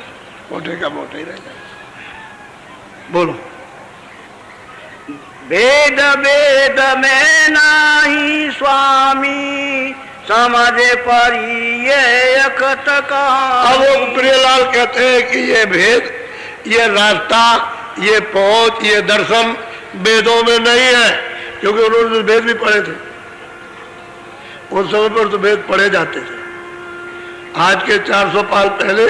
मोटे का मोटा ही रह जाएगा। बोलो। वेद वेद में नाही स्वामी, समझे परी ये अकत का। अब वो प्रियलाल कहते हैं कि ये भेद, ये रास्ता, ये पहुंच, ये दर्शन वेदों में नहीं है, क्योंकि उन्होंने तो वेद भी पढ़े थे। उस समय पर तो वेद पढ़े जाते थे, आज के 400 साल पहले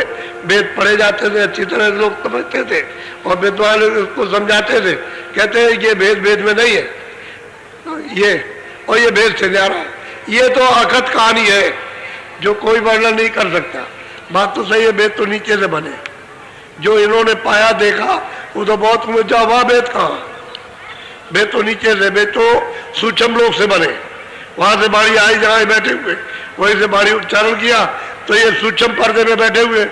वेद पढ़े जाते थे, अच्छी तरह लोग समझते थे और विद्वान उसको समझाते थे। कहते हैं ये वेद वेद में नहीं है, ये और ये वेद से जा रहा है, ये तो अकथ कहानी है जो कोई वर्णन नहीं कर सकता। बात तो सही है, वेद तो नीचे से बने, जो इन्होंने पाया देखा वो तो बहुत मुझे वह वेद कहाँ, वेद तो नीचे से, वेद तो सूक्ष्म लोक से बने, वहां से बाड़ी आई जहाँ बैठे हुए वहीं से बाड़ी उच्चारण किया, तो ये सूक्ष्म पर्दे में बैठे हुए।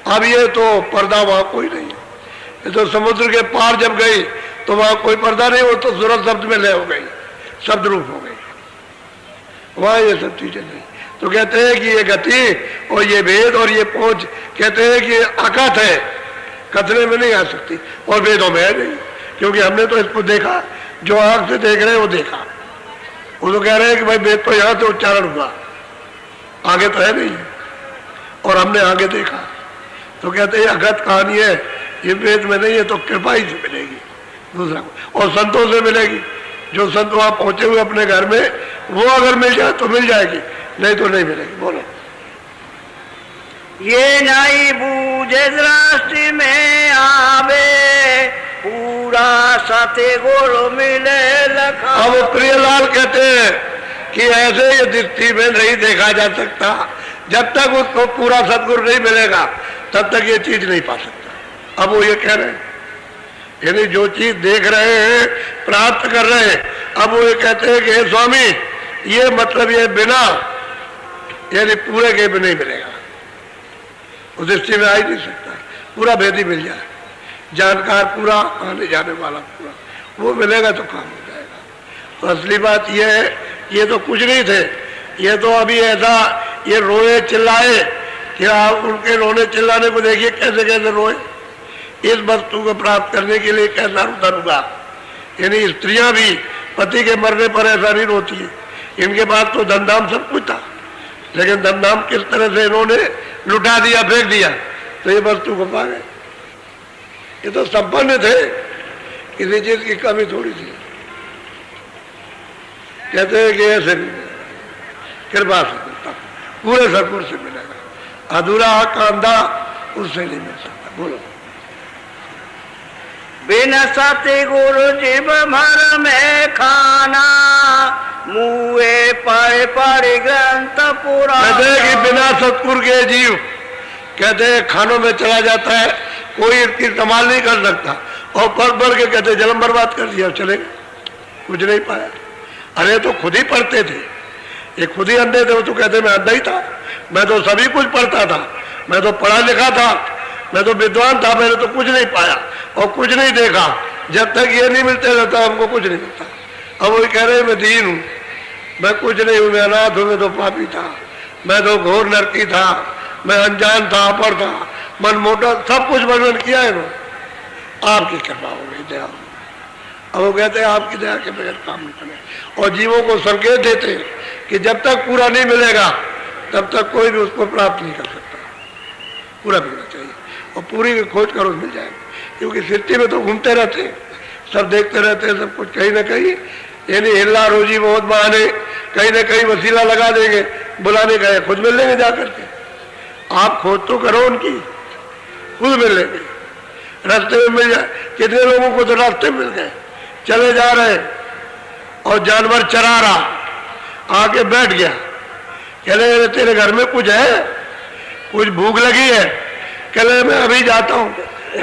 अब ये तो पर्दा वहां कोई नहीं है, ये तो समुद्र के पार जब गई तो वहां कोई पर्दा नहीं, वो तो सूरज शब्द में लय हो गई, शब्द रूप हो गई, वहां ये सब चीजें नहीं। तो कहते हैं कि ये गति और ये वेद और ये पहुंच, कहते हैं कि अकथ है, कथने में नहीं आ सकती, और वेदों में है नहीं, क्योंकि हमने तो इसको देखा, जो आंख से देख रहे हैं वो देखा। वो तो कह रहे हैं कि भाई वेद तो यहां से उच्चारण हुआ, आगे तो है नहीं, और हमने आगे देखा। तो कहते हैं अगत कहानी है, ये वेद में नहीं है, तो कृपा ही से मिलेगी दूसरा को, और संतों से मिलेगी। जो संत वहां पहुंचे हुए अपने घर में, वो अगर मिल जाए तो मिल जाएगी, नहीं तो नहीं मिलेगी। बोलो। ये नहीं बूझे दृष्टि में आवे, पूरा सत्य गुरु मिले लखा। अब प्रियलाल कहते हैं कि ऐसे ये दृष्टि में नहीं देखा जा सकता, जब तक उसको पूरा सदगुरु नहीं मिलेगा तब तक ये चीज नहीं पा सकता। अब वो ये कह रहे हैं, यानी जो चीज देख रहे हैं, प्राप्त कर रहे हैं, अब वो ये कहते हैं कि हे स्वामी, ये मतलब ये बिना यानी पूरे के भी नहीं मिलेगा, उस दृष्टि में आ ही नहीं सकता। पूरा भेद ही मिल जाए, जानकार पूरा, आने जाने वाला पूरा, वो मिलेगा तो काम हो जाएगा। तो असली बात यह है, ये तो कुछ नहीं थे, ये तो अभी ऐसा ये रोए चिल्लाए कि आप उनके रोने चिल्लाने को देखिए कैसे कैसे रोए। इस वस्तु को प्राप्त करने के लिए कैसा रुदन हुआ। यानी स्त्रियां भी पति के मरने पर ऐसा नहीं रोती है, इनके पास तो धनधाम सब कुछ था, लेकिन धनधाम किस तरह से इन्होंने लुटा दिया, फेंक दिया, तो ये वस्तु को पा गए। ये तो संपन्न थे, किसी चीज की कमी थोड़ी थी। कहते हैं कि ऐसे नहीं कृपा से मिलता, पूरे सदगुरु से मिलेगा, अधूरा कांधा उससे नहीं मिल सकता। बोलो। बिना सतगुरु जीव भर में खाना, मुए पढ़ पढ़ ग्रंथ पुराण। कहते हैं कि बिना सतगुरु के जीव, कहते हैं खानों में चला जाता है, कोई इसकी संभाल नहीं कर सकता, और पढ़ के कहते जन्म बर्बाद कर दिया, चले कुछ नहीं पाया। अरे तो खुद ही पढ़ते थे, ये खुद ही अंधे थे, वो तो कहते मैं अंधा ही था, मैं तो सभी कुछ पढ़ता था, मैं तो पढ़ा लिखा था, मैं तो विद्वान था, मैंने तो कुछ नहीं पाया और कुछ नहीं देखा। जब तक ये नहीं मिलते रहता हमको कुछ नहीं मिलता। अब वही कह रहे मैं दीन हूँ, मैं कुछ नहीं हूँ, मैं अनाथ हूँ, मैं तो पापी था, मैं तो घोर नरकी था, मैं अनजान था, अपर था, मन मोटा, सब कुछ वर्णन किया है इन्होंने। आपकी कृपा हो गई, दया। अब वो कहते हैं आपकी दया के बगैर काम नहीं करें, और जीवों को संकेत देते हैं कि जब तक पूरा नहीं मिलेगा तब तक कोई भी उसको प्राप्त नहीं कर सकता, पूरा मिलना चाहिए, और पूरी की खोज करो मिल जाएगी। क्योंकि सृष्टि में तो घूमते रहते हैं, सब देखते रहते हैं, सब कुछ कहीं ना कहीं, यानी हिल्ला रोजी बहुत बहाने कहीं ना कहीं वसीला लगा देंगे, बुलाने गए खुद मिल लेंगे जाकर के। आप खोज तो करो उनकी, खुद मिल लेंगे, रास्ते में मिल जाए। कितने लोगों को तो रास्ते मिल गए, चले जा रहे और जानवर चरा रहा, आके बैठ गया, कह रहे तेरे घर में कुछ है, कुछ भूख लगी है, कह रहे मैं अभी जाता हूँ,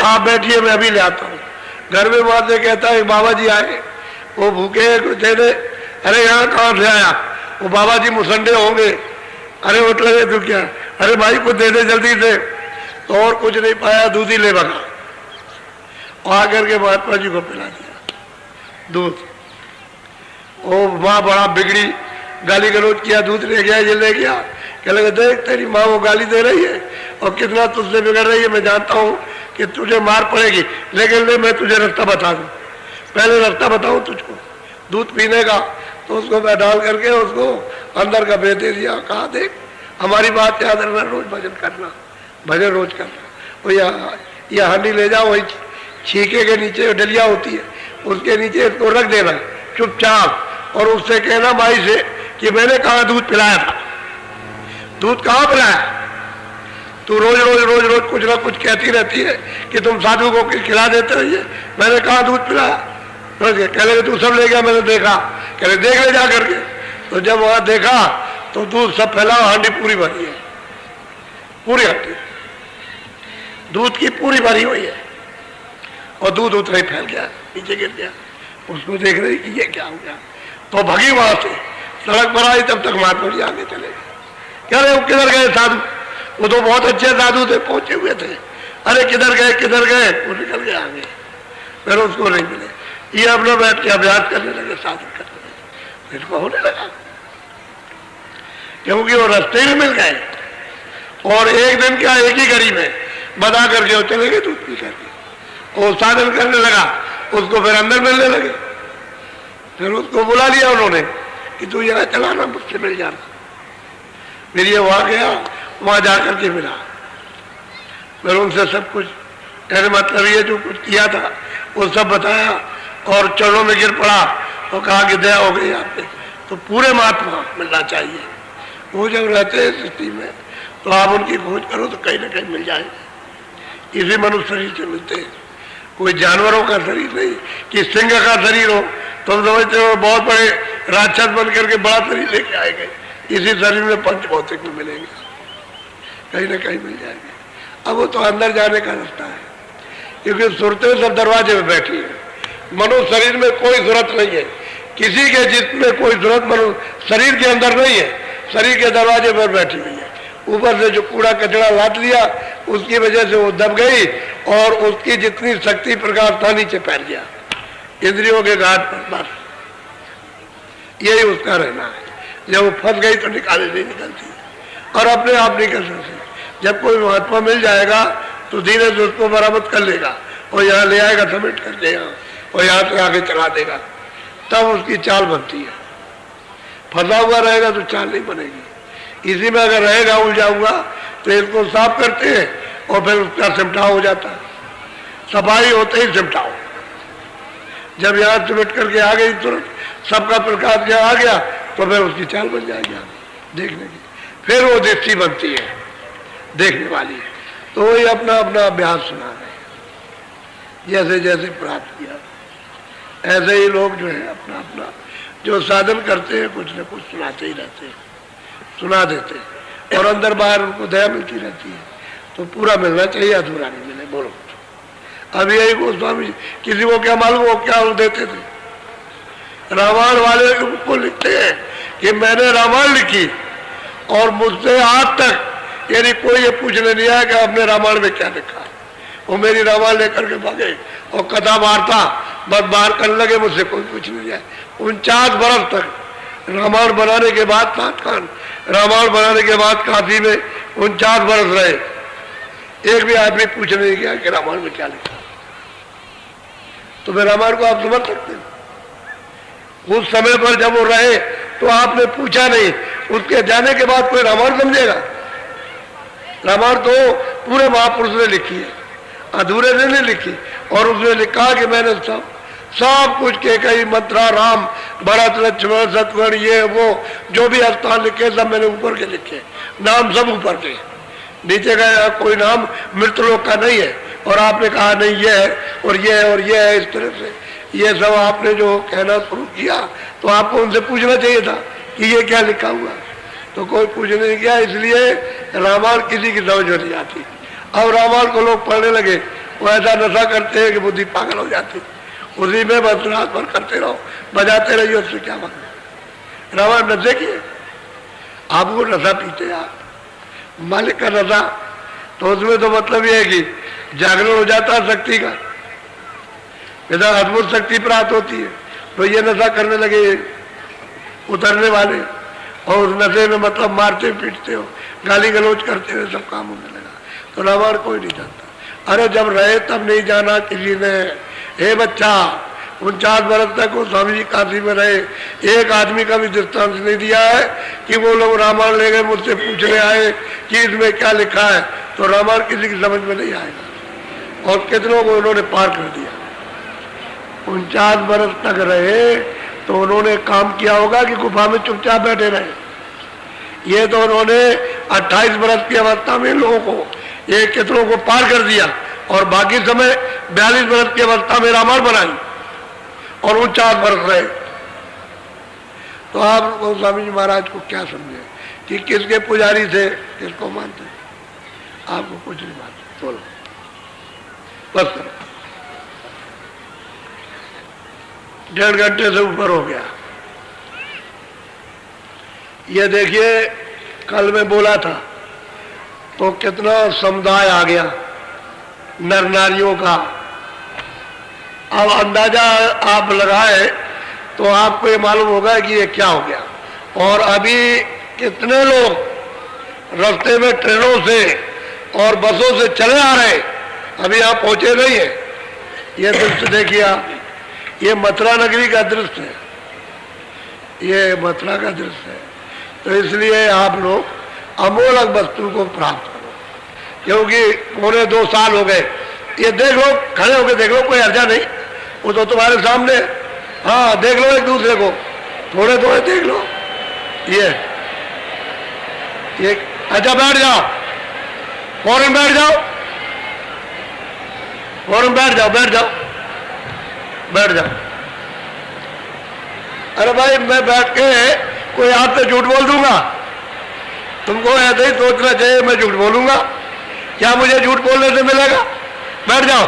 आप बैठिए मैं अभी ले आता हूँ। घर में वहां से कहता है बाबा जी आए, वो भूखे कुछ दे दे। अरे यहाँ कहाँ से आया, वो बाबा जी मुसंडे होंगे। अरे उठ लगे तू क्या, अरे भाई कुछ दे दे जल्दी से। तो और कुछ नहीं पाया, दूध ही ले भगा, और आकर के महात्मा जी को पिला दिया दूध। वो माँ बड़ा बिगड़ी, गाली गलौज किया, दूध ले गया, ये ले गया, कह लगे देख तेरी माँ वो गाली दे रही है और कितना तुझसे बिगड़ रही है, मैं जानता हूँ कि तुझे मार पड़ेगी, लेकिन ले मैं तुझे रास्ता बता दूं, पहले रास्ता बताऊं तुझको दूध पीने का। तो उसको मैं डाल करके उसको अंदर का भेद दे दिया, कहा देख हमारी बात याद रखना, रोज भजन करना, भजन रोज करना। वो यह हांडी ले जाओ, वही छीके के नीचे डलिया होती है, उसके नीचे इसको रख देना चुपचाप, और उससे कहना माई से कि मैंने कहा दूध पिलाया था, दूध कहाँ पिलाया, तू रोज रोज रोज रोज कुछ ना कुछ कहती रहती है कि तुम साधु को खिला देते हो, ये मैंने कहा दूध पिलाया। कह लगे तू सब ले गया, मैंने देखा, कह रहे देख ले जा करके। तो जब वहां देखा तो दूध सब फैला, हांडी पूरी भरी है, पूरी हांडी दूध की पूरी भरी हुई है, और दूध उतना ही फैल गया, नीचे गिर गया। उसको देख रही कि ये क्या हो गया, तो भगी वहां से, सड़क पर आई, तब तक महात्मा जी आगे चले गए। कह रहे वो किधर गए साधु, वो तो बहुत अच्छे साधु थे, पहुंचे हुए थे। अरे किधर गए किधर गए, वो निकल गए आगे, फिर उसको नहीं मिले। ये अपना बैठ के अभ्यास करने लगे, साधन करने लगे, इसको होने लगा, क्योंकि वो रास्ते में मिल गए। और एक दिन क्या, एक ही गरीब है बता करके वो चले गए दूध पी करके, वो साधन करने लगा, उसको फिर अंदर मिलने लगे। फिर उसको बुला लिया उन्होंने कि तू यहाँ चला ना, मुझसे मिल जाना। फिर ये वहां गया, वहां जाकर के मिला, फिर उनसे सब कुछ, कहने मतलब ये जो कुछ किया था वो सब बताया, और चरणों में गिर पड़ा और कहा कि दया हो गई आप पे। तो पूरे महात्मा मिलना चाहिए, वो जब रहते हैं सृष्टि में तो आप उनकी खोज करो तो कहीं ना कहीं मिल जाएंगे। इसी मनुष्य शरीर से मिलते हैं, कोई जानवरों का शरीर नहीं कि सिंह का शरीर हो तुम समझते हो बहुत बड़े राक्षस बन करके बड़ा शरीर लेके आएंगे। इसी शरीर में पंच भौतिक में मिलेंगे, कहीं ना कहीं मिल जाएंगे। अब वो तो अंदर जाने का रास्ता है, क्योंकि सुरतें सब दरवाजे में बैठी है। मनुष्य शरीर में कोई जरूरत नहीं है, किसी के जिसमें कोई जरूरत मनुष्य शरीर के अंदर नहीं है, शरीर के दरवाजे पर बैठी हुई है, ऊपर से जो कूड़ा कचरा लाद लिया उसकी वजह से वो दब गई और उसकी जितनी शक्ति प्रकाश था नीचे पैर गया इंद्रियों के घाट पर। बस यही उसका रहना है। जब वो फंस गई तो निकाले नहीं निकलती और अपने आप निकल सकती। जब कोई महात्मा मिल जाएगा तो धीरे से उसको बरामद कर लेगा और यहाँ ले आएगा, समेट कर देगा और यहाँ से आगे चला देगा, तब उसकी चाल बनती है। फंसा हुआ रहेगा तो चाल नहीं बनेगी। इसी में अगर रहेगा उलझा हुआ तो इसको साफ करते हैं और फिर उसका सिमटाव हो जाता है। सफाई होते ही सिमटाओ। जब यहाँ सिमट करके आ गई तुरंत सबका प्रकाश यहाँ आ गया तो फिर उसकी चाल बन जाएगी देखने की, फिर वो दृष्टि बनती है देखने वाली है। तो वही अपना अपना अभ्यास सुना रहे हैं, जैसे जैसे प्राप्त किया ऐसे ही लोग जो है अपना अपना जो साधन करते हैं कुछ न कुछ सुनाते ही रहते हैं, सुना देते हैं और अंदर बाहर उनको दया मिलती रहती है। तो पूरा मिलना चाहिए, अधूरा नहीं मिले। बोलो अब यही गोस्वामी जी किसी को क्या मालूम हो क्या देते थे। रामायण वाले को लिखते हैं कि मैंने रामायण लिखी और मुझसे आज तक यानी कोई ये पूछने नहीं आया कि आपने रामायण में क्या लिखा। वो मेरी रामायण लेकर के भागे और कथा वार्ता बस बाहर करने लगे, मुझसे कोई कुछ नहीं आया। 49 बरस तक रामायण बनाने के बाद रामायण बनाने के बाद काशी में 49 बरस रहे, एक भी आदमी पूछने नहीं गया कि रामायण में क्या लिखा। तो मैं रामायण को आप समझ सकते हैं। उस समय पर जब वो रहे तो आपने पूछा नहीं, उसके जाने के बाद कोई रामायण समझेगा। रामायण तो पूरे महापुरुष ने लिखी है, अधूरे ने नहीं लिखी। और उसने लिखा कि मैंने सब कुछ के कई मंत्रा राम भरत लक्ष्मण शत्रुघ्न ये वो जो भी स्थान लिखे सब मैंने ऊपर के लिखे, नाम सब ऊपर के, नीचे का कोई नाम मृतलोक का नहीं है। और आपने कहा नहीं ये है और ये है और ये है, इस तरह से ये सब आपने जो कहना शुरू किया तो आपको उनसे पूछना चाहिए था कि ये क्या लिखा हुआ। तो कोई पूछने नहीं गया, इसलिए रामायण किसी की समझ में नहीं आती। अब रामायण को लोग पढ़ने लगे, वो ऐसा नशा करते हैं कि बुद्धि पागल हो जाती, उसी में बस रात भर करते रहो, बजाते रहिए, उससे क्या मतलब। रामायण नशे की है, आप वो नशा पीते आप मालिक का नशा, तो उसमें तो मतलब ये है कि जागरण हो जाता है शक्ति का, इधर अद्भुत शक्ति प्राप्त होती है। तो ये नशा करने लगे उतरने वाले, और उस नशे में मतलब मारते पीटते हो, गाली गलौज करते हुए सब काम होने लगा। तो रामायण कोई नहीं जानता। अरे जब रहे तब नहीं जाना किसी ने। हे बच्चा 49 बरस तक वो स्वामी जी काशी में रहे, एक आदमी का भी दृष्टांत नहीं दिया है कि वो लोग रामायण ले गए मुझसे पूछने आए कि इसमें क्या लिखा है। तो रामायण किसी की समझ में नहीं आएगा। और कितनों को उन्होंने पार कर दिया। 49 बरस तक रहे तो उन्होंने काम किया होगा कि गुफा में चुपचाप बैठे रहे। ये तो उन्होंने 28 बरस की अवस्था में लोगों को ये कितनों को पार कर दिया और बाकी समय 42 बरस की अवस्था में रामायण बनाई और 49 बरस रहे। तो आप स्वामी जी महाराज को क्या समझे कि किसके पुजारी थे, किसको मानते? आपको कुछ नहीं मानते। बोलो बस करो। 1.5 घंटे से ऊपर हो गया। ये देखिए कल मैं बोला था तो कितना समुदाय आ गया नर नारियों का। अब अंदाजा आप लगाए तो आपको ये मालूम होगा कि ये क्या हो गया। और अभी कितने लोग रास्ते में ट्रेनों से और बसों से चले आ रहे, अभी यहाँ पहुंचे नहीं है। ये दृश्य देखिए आप, ये मथुरा नगरी का दृश्य है, ये मथुरा का दृश्य है। तो इसलिए आप लोग अमोलक वस्तु को प्राप्त करो, क्योंकि 2.25 साल हो गए। ये देख लो, खड़े होकर देख लो, कोई अर्जा नहीं, वो तो तुम्हारे सामने। हाँ देख लो एक दूसरे को, थोड़े थोड़े देख लो। ये अच्छा बैठ जाओ, फौरन बैठ जाओ, फौरन बैठ जाओ, बैठ जाओ, बैठ जाओ। अरे भाई मैं बैठ के कोई आपसे झूठ बोल दूंगा? तुमको ऐसे ही सोचना चाहिए मैं झूठ बोलूंगा। क्या मुझे झूठ बोलने से मिलेगा? बैठ जाओ,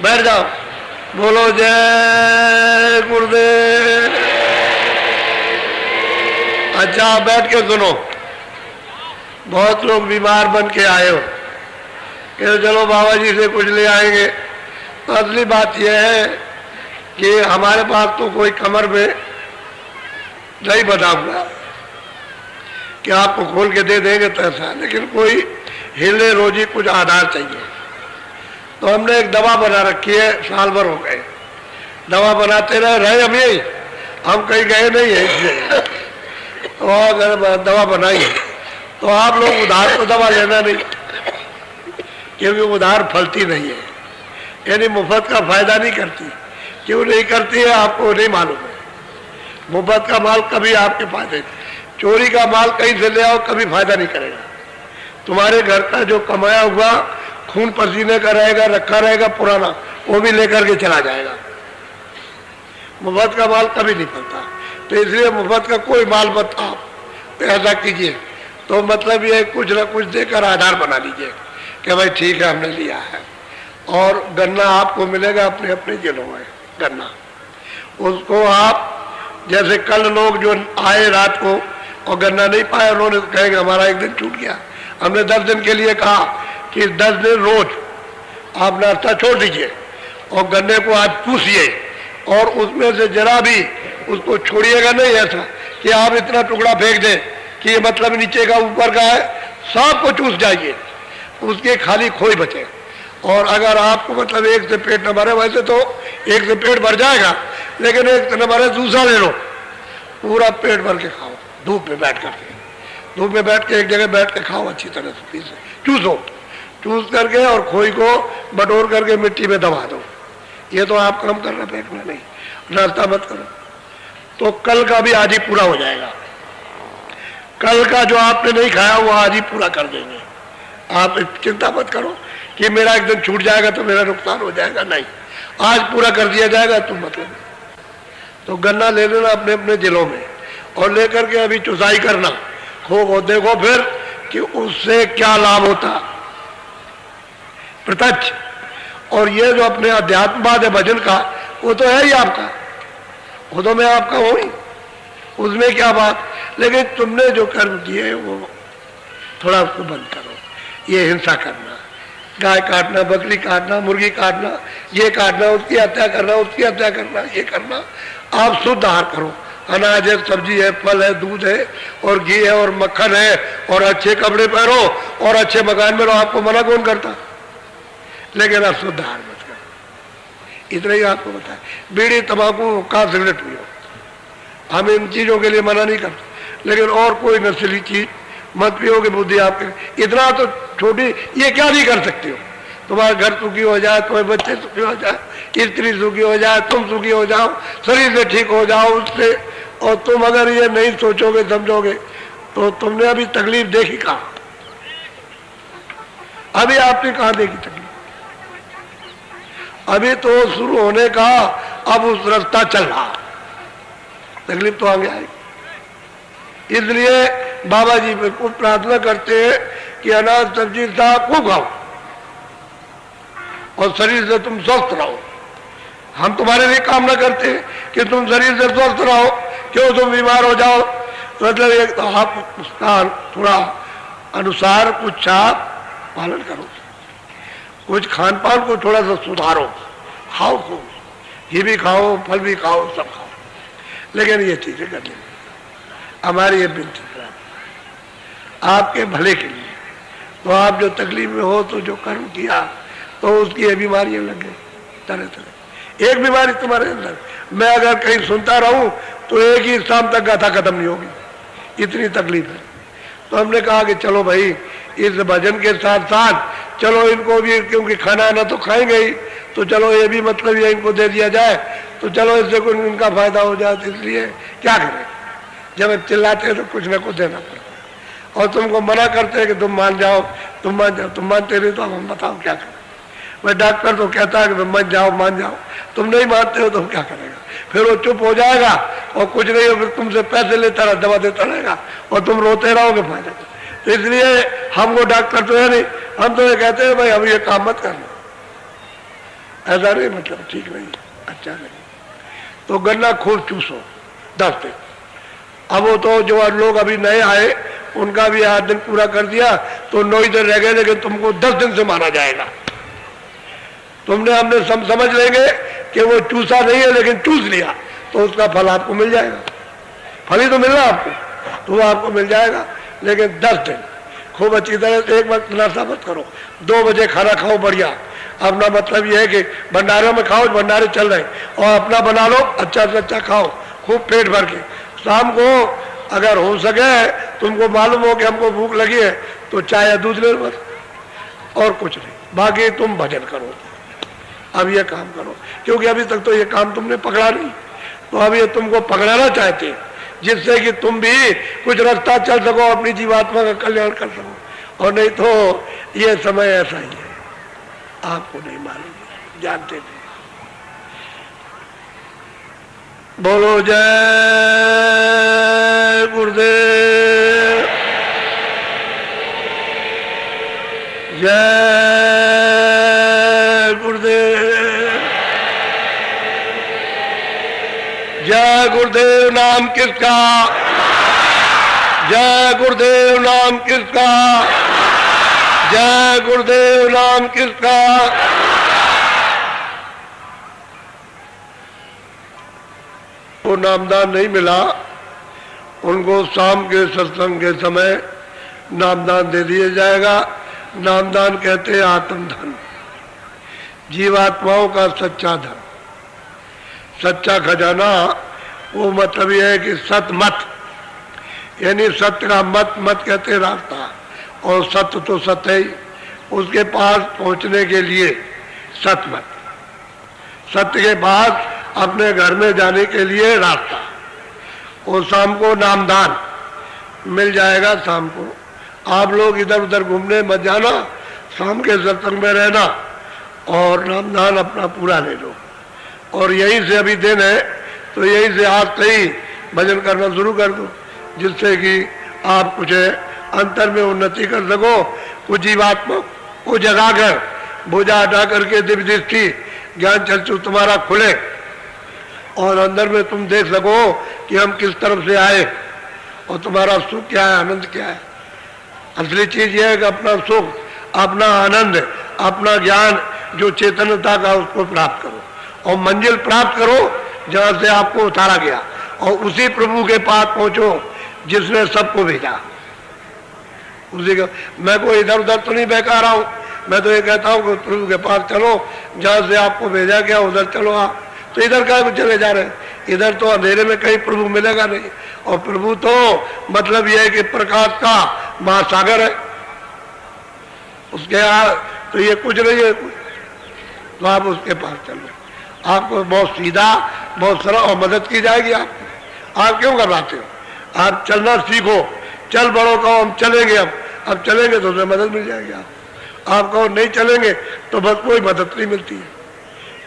बैठ जाओ। बोलो जय गुरुदेव। अच्छा आप बैठ के सुनो। बहुत लोग बीमार बन के आए हो कि चलो बाबा जी से कुछ ले आएंगे। तो असली बात यह है कि हमारे पास तो कोई कमर में नहीं बना हुआ कि आपको खोल के दे देंगे तो ऐसा, लेकिन कोई हिले रोजी कुछ आधार चाहिए। तो हमने एक दवा बना रखी है, साल भर हो गए दवा बनाते रहे हम यही, हम कहीं गए नहीं है इसलिए। तो अगर दवा बनाई तो आप लोग उधार तो दवा लेना नहीं, क्योंकि उधार फलती नहीं है, यानी मुफ्त का फायदा नहीं करती। क्यों नहीं करती है आपको नहीं मालूम है। मुफ्त का माल कभी आपके फायदे, चोरी का माल कहीं से ले आओ कभी फायदा नहीं करेगा। तुम्हारे घर का जो कमाया हुआ खून पसीने का रहेगा, रखा रहेगा पुराना, वो भी लेकर के चला जाएगा। मुफ्त का माल कभी नहीं फलता। तो इसलिए मुफ्त का कोई माल मत आप पैदा कीजिए। तो मतलब ये कुछ ना कुछ देकर आधार बना लीजिए कि भाई ठीक है हमने लिया है। और गन्ना आपको मिलेगा अपने अपने जिलों में गन्ना, उसको आप जैसे कल लोग जो आए रात को और गन्ना नहीं पाए, उन्होंने कहेंगे हमारा एक दिन छूट गया। हमने 10 दिन के लिए कहा कि 10 दिन रोज आप नाश्ता छोड़ दीजिए और गन्ने को आज चूसिए और उसमें से जरा भी उसको छोड़िएगा नहीं, ऐसा कि आप इतना टुकड़ा फेंक दें कि ये मतलब नीचे का ऊपर का है सब को चूस जाइए, उसके खाली खोई बचे। और अगर आपको मतलब एक से पेट न भरे, वैसे तो एक से पेट भर जाएगा, लेकिन एक से न भरे दूसरा ले लो, पूरा पेट भर के खाओ धूप में बैठ करके। धूप में बैठ के एक जगह बैठ के खाओ अच्छी तरह से, पीस चूसो, चूस करके और खोई को बटोर करके मिट्टी में दबा दो। ये तो आप काम करना, फेंकना नहीं, नाश्ता मत करो। तो कल का भी आज ही पूरा हो जाएगा। कल का जो आपने नहीं खाया वो आज ही पूरा कर देंगे। आप चिंता मत करो कि मेरा एक दिन छूट जाएगा तो मेरा नुकसान हो जाएगा, नहीं, आज पूरा कर दिया जाएगा। तुम मतलब तो गन्ना ले लेना अपने अपने जिलों में और लेकर के अभी चुसाई करना खूब, और देखो फिर कि उससे क्या लाभ होता प्रत्यक्ष। और ये जो अपने अध्यात्मवाद है भजन का, वो तो है ही आपका, वो तो मैं आपका हूं ही, उसमें क्या बात। लेकिन तुमने जो कर्म किए वो थोड़ा उसको बंद करो। ये हिंसा करना, गाय काटना, बकरी काटना, मुर्गी काटना, ये काटना, उसकी हत्या करना, उसकी हत्या करना, ये करना। आप शुद्ध आहार करो, अनाज है, सब्जी है, फल है, दूध है और घी है और मक्खन है, और अच्छे कपड़े पहनो और अच्छे मकान में रहो। आपको मना कौन करता? लेकिन आप शुद्ध आहार मत करो, इतना ही आपको बताया। बीड़ी, तंबाकू का, सिगरेट पियो, हम इन चीजों के लिए मना नहीं करते, लेकिन और कोई नशीली चीज मत पियोगे। बुद्धि आपके इतना तो छोटी, ये क्या नहीं कर सकते हो। तुम्हारा घर सुखी हो जाए, तुम्हारे बच्चे सुखी हो जाए, स्त्री सुखी हो जाए, तुम सुखी हो जाओ, शरीर से ठीक हो जाओ उससे। और तुम अगर ये नहीं सोचोगे समझोगे तो तुमने अभी तकलीफ देखी कहाँ? अभी आपने कहाँ देखी तकलीफ? अभी तो शुरू होने का, अब उस रास्ता चल रहा, तकलीफ तो आगे आएगी। इसलिए बाबा जी बिल्कुल प्रार्थना करते हैं कि अनाज सब्जी साग खूब खाओ और शरीर से तुम स्वस्थ रहो। हम तुम्हारे लिए कामना करते हैं कि तुम शरीर से स्वस्थ रहो, क्यों तुम बीमार हो जाओ। मतलब एक तो आप उसका थोड़ा अनुसार कुछ आप पालन करो, कुछ खान पान को थोड़ा सा सुधारो, खाओ खूब, घी भी खाओ, फल भी खाओ, सब खाओ, लेकिन ये चीजें करनी हमारी ये विनती आपके भले के लिए। तो आप जो तकलीफ में हो, तो जो कर्म किया तो उसकी ये बीमारियां लग गई तरह तरह। एक बीमारी तुम्हारे अंदर, मैं अगर कहीं सुनता रहूं तो एक ही शाम तक गाथा खत्म नहीं होगी, इतनी तकलीफ है। तो हमने कहा कि चलो भाई इस भजन के साथ साथ चलो इनको भी, क्योंकि खाना ना तो खाएंगे ही, तो चलो ये भी मतलब ये इनको दे दिया जाए, तो चलो इससे कुछ इनका फायदा हो जाए। इसलिए क्या करें, जब चिल्लाते हैं तो कुछ ना कुछ देना पड़ता है। और तुमको मना करते हैं कि तुम मान जाओ, तुम मान जाओ, तुम मानते नहीं तो हम बताओ क्या करें। मैं डॉक्टर तो कहता है कि तुम मान जाओ, मान जाओ, तुम नहीं मानते हो तो क्या करेगा? फिर वो चुप हो जाएगा और कुछ नहीं हो, फिर तुमसे पैसे लेता रहा, दवा देता रहेगा और तुम रोते रहोगे फायदा। तो इसलिए हमको डॉक्टर तो है नहीं, हम तो ये कहते हैं भाई हम ये काम मत करना, ऐसा नहीं, मतलब ठीक नहीं, अच्छा नहीं। तो गन्ना खूब चूसो 10 दिन, अब वो तो जो लोग अभी नए आए उनका भी 8 दिन पूरा कर दिया तो 9 ही दिन रह गए, लेकिन तुमको 10 दिन से माना जाएगा। तुमने हमने समझ लेंगे कि वो चूसा नहीं है लेकिन चूस लिया तो उसका फल आपको मिल जाएगा। फल ही तो मिल रहा आपको, तो वो आपको मिल जाएगा। लेकिन 10 दिन खूब अच्छी तरह से एक वक्त नाश्ता मत करो, 2 बजे खाना खाओ बढ़िया। अपना मतलब ये है कि भंडारों में खाओ, भंडारे चल रहे, और अपना बना लो, अच्छा से अच्छा खाओ खूब पेट भर के। शाम को अगर हो सके तुमको मालूम हो कि हमको भूख लगी है तो चाय या दूध ले लो, और कुछ नहीं। बाकी तुम भजन करो, अब ये काम करो, क्योंकि अभी तक तो ये काम तुमने पकड़ा नहीं, तो अब ये तुमको पकड़ाना चाहते हैं जिससे कि तुम भी कुछ रास्ता चल सको, अपनी जीवात्मा का कल्याण कर सको। और नहीं तो ये समय ऐसा ही है, आपको नहीं मालूम, जानते नहीं। बोलो जय गुरुदेव, जय गुरुदेव, जय गुरुदेव नाम किसका, जय गुरुदेव नाम किसका, जय गुरुदेव नाम किसका। वो नामदान नहीं मिला उनको शाम के सत्संग के समय नामदान दे दिया जाएगा। नामदान कहते हैं आत्मधन, जीवात्माओं का सच्चा धन, सच्चा खजाना। वो मतलब यह है कि सतमत, यानी सत्य का मत, मत कहते हैं रास्ता, और सत्य तो सत्य ही, उसके पास पहुंचने के लिए सतमत, सत्य के पास अपने घर में जाने के लिए रास्ता। और शाम को नामदान मिल जाएगा। शाम को आप लोग इधर उधर घूमने मत जाना, शाम के सत्संग में रहना और नामदान अपना पूरा ले लो। और यहीं से अभी दिन है तो यहीं से आज से ही भजन करना शुरू कर दो, जिससे कि आप कुछ अंतर में उन्नति कर सको। कुछ जीवात्मा को जगा कर बोझा हटा करके दिव्य दृष्टि ज्ञान चक्षु तुम्हारा खुले और अंदर में तुम देख सको कि हम किस तरफ से आए और तुम्हारा सुख क्या है, आनंद क्या है। असली चीज यह है कि अपना सुख, अपना आनंद, अपना ज्ञान जो चेतनता का, उसको प्राप्त करो और मंजिल प्राप्त करो जहां से आपको उतारा गया, और उसी प्रभु के पास पहुंचो जिसने सबको भेजा। उसी का मैं कोई इधर उधर तो नहीं बहका रहा हूं, मैं तो ये कहता हूं कि प्रभु के पास चलो जहां से आपको भेजा गया, उधर चलो। आप तो इधर कहाँ चले जा रहे हैं, इधर तो अंधेरे में कहीं प्रभु मिलेगा नहीं। और प्रभु तो मतलब यह है कि प्रकाश का महासागर है, उसके यहाँ तो ये कुछ नहीं है, तो आप उसके पास चलो। आपको बहुत सीधा, बहुत सरल और मदद की जाएगी। आप क्यों घबराते हो? आप चलना सीखो, चल बड़ो कहो हम चलेंगे, अब चलेंगे तो उसमें मदद मिल जाएगी। आप कहो नहीं चलेंगे तो बस कोई मदद नहीं मिलती है,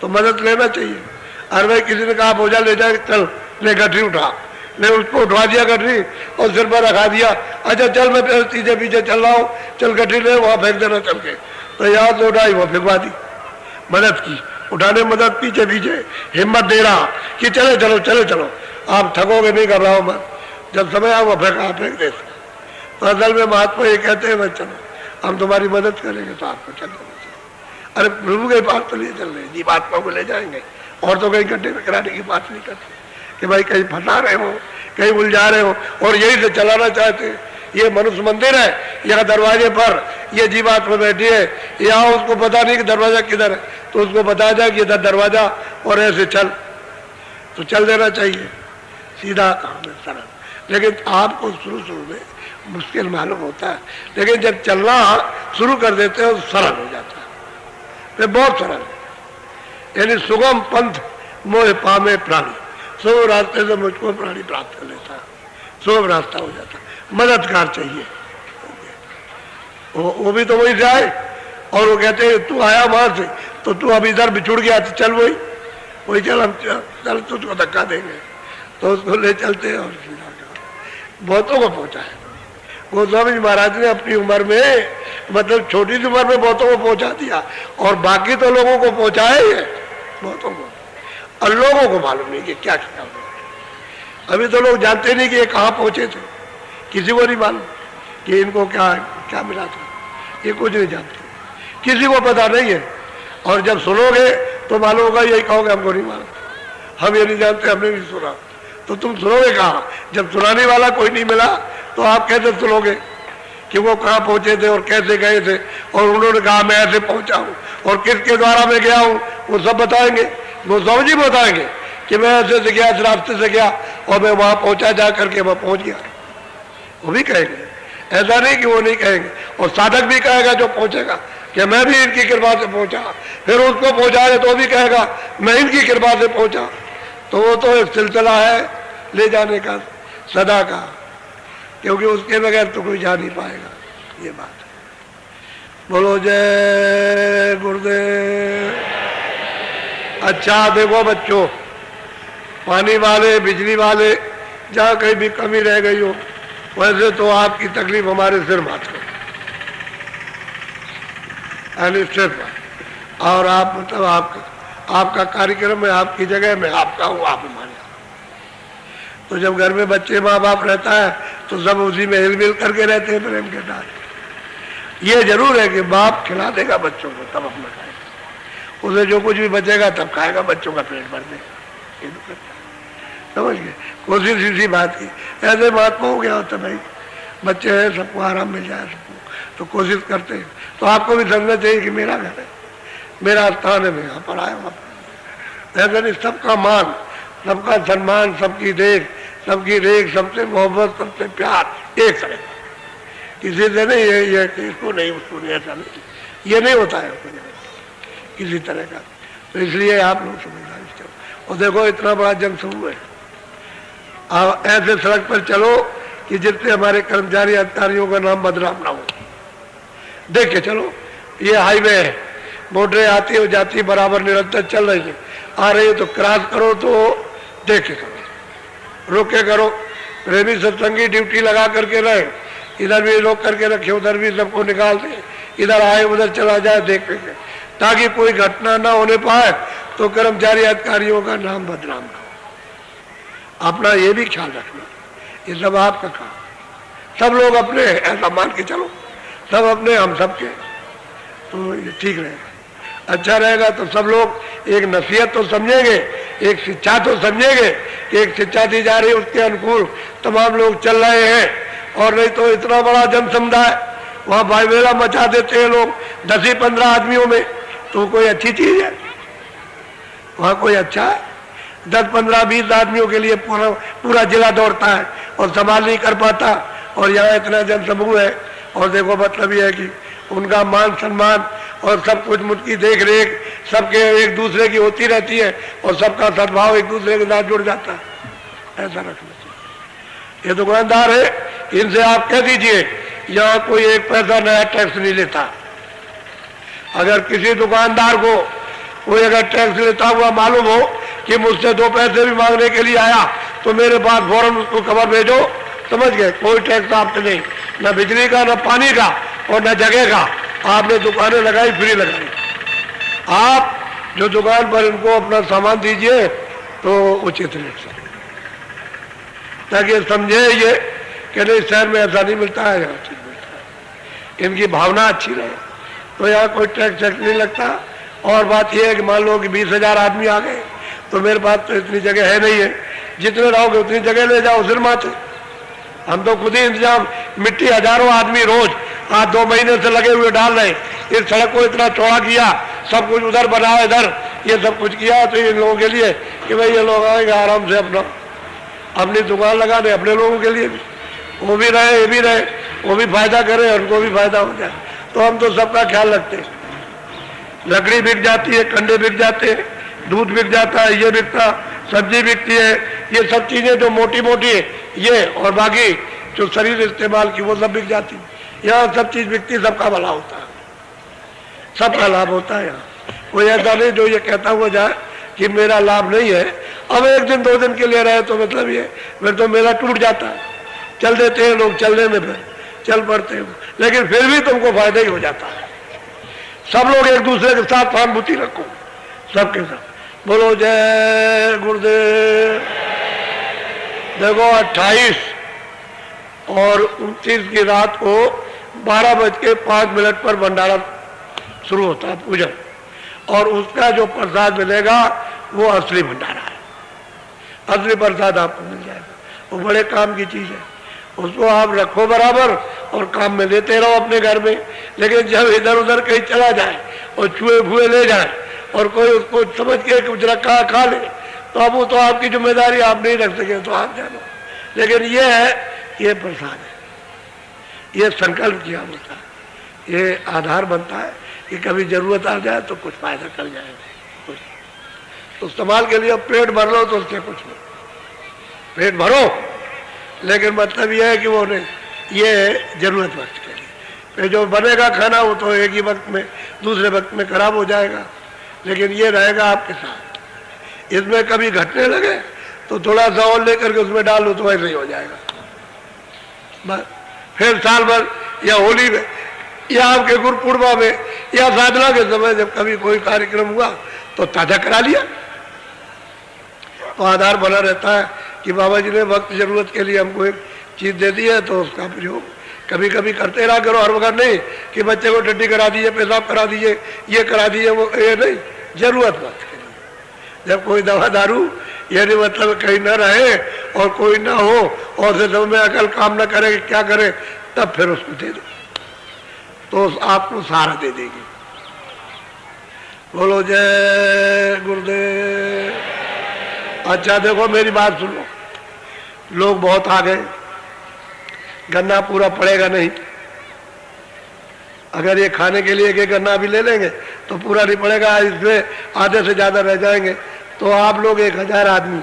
तो मदद लेना चाहिए। अरे भाई किसी ने कहा बोझा ले जाए, चल ले गठरी उठा, ले उसको उठवा दिया गठरी और सिर पर रखा दिया, अच्छा चल मैं पीछे पीछे चल रहा हूँ, चल गठरी ले वहां फेंक देना चल के, तो याद से उठाई वो फेंकवा दी। मदद की, उठाने मदद, पीछे पीछे हिम्मत दे रहा कि चले चलो चले चलो, आप थकोगे नहीं, घबराओ मत, जब समय आओ वो फेंक दे। तो असल में महात्मा ये कहते हैं भाई चलो हम तुम्हारी मदद करेंगे, तो आपको चल देना चाहिए। अरे प्रभु के पास तो ले चल रहे, जीवात्मा को ले जाएंगे, और तो कहीं गड्ढे में कराने की बात नहीं करते कि भाई कहीं फंसा रहे हो, कहीं उलझा रहे हो और यही से चलाना चाहते। ये मनुष्य मंदिर है, यहाँ दरवाजे पर ये जीवात्मा बैठी है, यहाँ उसको पता नहीं कि दरवाजा किधर है, तो उसको बताया जाए कि इधर दरवाजा और ऐसे चल, तो चल देना चाहिए। सीधा काम है, सरल। लेकिन आपको शुरू में मुश्किल मालूम होता है, लेकिन जब चलना शुरू कर देते हो तो सरल हो जाता है, फिर बहुत सरल। यानी सुगम पंथ मोह पामे प्राणी, सुगम रास्ते से मुझको प्राणी प्राप्त कर लेता है, सुगम रास्ता हो जाता है। मददगार चाहिए, वो भी तो वही से आए, और वो कहते हैं तू आया वहां से तो तू अब इधर बिछुड़ गया, तो चल वही चल, हम चल तुझको धक्का देंगे, तो उसको ले चलते हैं और बहुतों को पहुंचा है। गोस्वामी जी महाराज ने अपनी उम्र में, मतलब छोटी सी उम्र में बहुतों को पहुंचा दिया, और बाकी तो लोगों को पहुंचाए है बहुतों को, और लोगों को मालूम नहीं कि क्या किया। अभी तो लोग जानते नहीं कि ये कहाँ पहुंचे थे, किसी को नहीं मालूम कि इनको क्या क्या मिला था, ये कुछ नहीं जानते, किसी को पता नहीं है। और जब सुनोगे तो मालूम होगा, यही कहोगे हमको नहीं मालूम, हम ये नहीं जानते, हमने नहीं सुना। तो तुम सुनोगे कहाँ? जब सुनाने वाला कोई नहीं मिला तो आप कैसे सुनोगे कि वो कहाँ पहुंचे थे और कैसे गए थे, और उन्होंने कहा मैं ऐसे पहुंचा हूँ और किसके द्वारा मैं गया हूँ, वो सब बताएंगे। वो सब जी बताएंगे कि मैं ऐसे से गया, इस रास्ते से गया और मैं वहां पहुंचा, जा करके वहां पहुंच गया, वो भी कहेंगे। ऐसा नहीं कि वो नहीं कहेंगे। और साधक भी कहेगा जो पहुंचेगा कि मैं भी इनकी कृपा से पहुंचा, फिर उसको पहुंचाए तो भी कहेगा मैं इनकी कृपा से पहुंचा। तो वो तो एक सिलसिला है ले जाने का सदा का, क्योंकि उसके बगैर तो कोई जा नहीं पाएगा, ये बात है। बोलो जय गुरुदेव। अच्छा देखो बच्चों, पानी वाले, बिजली वाले, जहाँ कहीं भी कमी रह गई हो, वैसे तो आपकी तकलीफ हमारे सिर मात कर, और आप मतलब आपका कार्यक्रम है, आपकी जगह में आपका हूँ, आप मान। तो जब घर में बच्चे माँ बाप रहता है तो सब उसी में हिलमिल करके रहते हैं प्रेम के साथ। ये जरूर है कि बाप खिला देगा बच्चों को, तब अपना खाएगा, उसे जो कुछ भी बचेगा तब खाएगा, बच्चों का पेट भर देगा। समझ गए? कोशिश इसी बात की। ऐसे महात्मा हो गया होता भाई, बच्चे हैं, सबको आराम मिल जाए सबको, तो कोशिश करते हैं। तो आपको भी समझना चाहिए कि मेरा घर है, मेरा स्थान है, मैं यहाँ पर आया हूँ। ऐसा नहीं, सबका मान, सबका सम्मान, सबकी देख, सबकी रेख, सबसे मोहब्बत, सबसे प्यार एक तरह, किसी से नहीं ये इसको नहीं उसको नहीं, ऐसा नहीं, ये नहीं होता है किसी तरह का। तो इसलिए आप लोग समझदारी चलो। और देखो इतना बड़ा जन समूह है, आप ऐसे सड़क पर चलो कि जिससे हमारे कर्मचारी अधिकारियों का नाम बदनाम ना हो। देख के चलो, ये हाईवे है, मोटरें आती हो जाती बराबर निरंतर चल रही है, आ रही है तो क्रॉस करो तो देख के करो, रोक के करो। प्रेमी सत्संगी ड्यूटी लगा करके रहे, इधर भी रोक करके रखे, उधर भी सबको निकाल दे, इधर आए उधर चला जाए देख के, ताकि कोई घटना ना होने पाए तो कर्मचारी अधिकारियों का नाम बदनाम ना हो। अपना ये भी ख्याल रखना, ये सब आपका काम। सब लोग अपने ऐसा मान के चलो, सब अपने हम सबके, तो ये ठीक रहेगा, अच्छा रहेगा। तो सब लोग एक नसीहत तो समझेंगे, एक शिक्षा तो समझेंगे कि एक शिक्षा दी जा रही है, उसके अनुकूल तमाम लोग चल रहे हैं। और नहीं तो इतना बड़ा जन समुदाय, वहाँ भाईवेला मचा देते हैं लोग 10-15 आदमियों में, तो कोई अच्छी चीज है? वहाँ कोई अच्छा है? 10-15-20 आदमियों के लिए पूरा जिला दौड़ता है और संभाल नहीं कर पाता, और यहाँ इतना जन समूह है। और देखो मतलब ये है कि उनका मान सम्मान और सब कुछ, मुझकी देख रेख सबके एक दूसरे की होती रहती है, और सबका सद्भाव एक दूसरे के साथ जुड़ जाता है। ऐसा रखना चाहिए। ये दुकानदार है, इनसे आप कह दीजिए यहाँ कोई एक पैसा नया टैक्स नहीं लेता। अगर किसी दुकानदार को कोई अगर टैक्स लेता हुआ मालूम हो कि मुझसे 2 पैसे भी मांगने के लिए आया, तो मेरे पास फौरन उसको खबर भेजो। समझ गए? कोई टैक्स आपसे नहीं, न बिजली का, न पानी का, और न जगह का। आपने दुकानें लगाई, फ्री लगाई। आप जो दुकान पर इनको अपना सामान दीजिए तो उचित रेट से, ताकि समझे ये कि नहीं शहर में ऐसा नहीं मिलता है, यहाँ चीज मिलता है। इनकी भावना अच्छी रहे तो यहाँ कोई टैक्स नहीं लगता। और बात यह है कि मान लो कि 20,000 आदमी आ गए, तो मेरे पास तो इतनी जगह है नहीं है, जितने रहोगे उतनी जगह ले जाओ, सिर माथे। हम तो खुद ही इंतजाम, मिट्टी हजारों आदमी रोज आज 2 महीने से लगे हुए डाल रहे। इस सड़क को इतना चौड़ा किया, सब कुछ उधर बनाया, इधर ये सब कुछ किया, तो इन लोगों के लिए कि भाई ये लोग आएंगे आराम से अपनी दुकान लगाने, अपने लोगों के लिए भी, वो भी रहे, ये भी रहे, वो भी फायदा करे, उनको भी फायदा हो जाए। तो हम तो सबका ख्याल रखते हैं। लकड़ी बिक जाती है, कंडे बिक जाते हैं, दूध बिक जाता है, ये बिकता, सब्जी बिकती है, ये सब चीजें जो मोटी मोटी ये, और बाकी जो शरीर इस्तेमाल की वो सब बिक जाती है। यहाँ सब चीज बिकती, सबका भला होता है, सबका लाभ होता है। यहाँ कोई ऐसा नहीं जो ये कहता हुआ जाए कि मेरा लाभ नहीं है। अब 1 दिन 2 दिन के लिए रहे तो मतलब ये फिर तो मेरा टूट जाता है। चल देते हैं लोग, चलने में फिर चल पड़ते हैं, लेकिन फिर भी तुमको फायदा ही हो जाता है। सब लोग एक दूसरे के साथ सहानुभूति रखो, सबके साथ। बोलो जय गुरुदेव, देखो 28 और 29 की रात को 12:05 पर भंडारा शुरू होता है, पूजन, और उसका जो प्रसाद मिलेगा वो असली भंडारा है, असली प्रसाद आपको मिल जाएगा। वो बड़े काम की चीज है, उसको आप रखो बराबर और काम में लेते रहो अपने घर में। लेकिन जब इधर उधर कहीं चला जाए और चूहे फूहे ले जाए और कोई उसको समझ के कुछ रखा खा ले, तो अब वो तो आपकी जिम्मेदारी, आप नहीं रख सके तो आप जानो। लेकिन ये है, ये प्रसाद है, ये संकल्प किया होता है, ये आधार बनता है कि कभी जरूरत आ जाए तो कुछ फायदा कर जाएगा। कुछ तो इस्तेमाल के लिए पेट भर लो तो उससे कुछ नहीं, पेट भरो, लेकिन मतलब यह है कि वो नहीं, ये जरूरत वक्त के लिए। फिर जो बनेगा खाना वो तो एक ही वक्त में, दूसरे वक्त में खराब हो जाएगा, लेकिन ये रहेगा आपके साथ। इसमें कभी घटने लगे तो थोड़ा सा और लेकर के उसमें डाल लो तो ऐसे ही हो जाएगा। बस फिर साल भर या होली में या आपके गुरुपूर्णिमा में या साधना के समय जब कभी कोई कार्यक्रम हुआ तो ताजा करा लिया, तो आधार बना रहता है कि बाबा जी ने वक्त जरूरत के लिए हमको एक चीज दे दी है, तो उसका प्रयोग कभी कभी करते रहा करो, हर वक्त नहीं कि बच्चे को टट्टी करा दीजिए, पेशाब करा दीजिए, ये करा दीजिए, वो ये नहीं, जरूरत वक्त के लिए। जब कोई दवा दारू यानी मतलब कहीं न रहे और कोई ना हो और से समय में अकल काम न करे क्या करे, तब फिर उसको दे दो तो आपको सहारा दे देगी। बोलो जय गुरुदेव। अच्छा देखो मेरी बात सुनो, लोग बहुत आ गए, गन्ना पूरा पड़ेगा नहीं, अगर ये खाने के लिए एक गन्ना भी ले लेंगे तो पूरा नहीं पड़ेगा, इसमें आधे से ज्यादा रह जाएंगे। तो आप लोग 1000 आदमी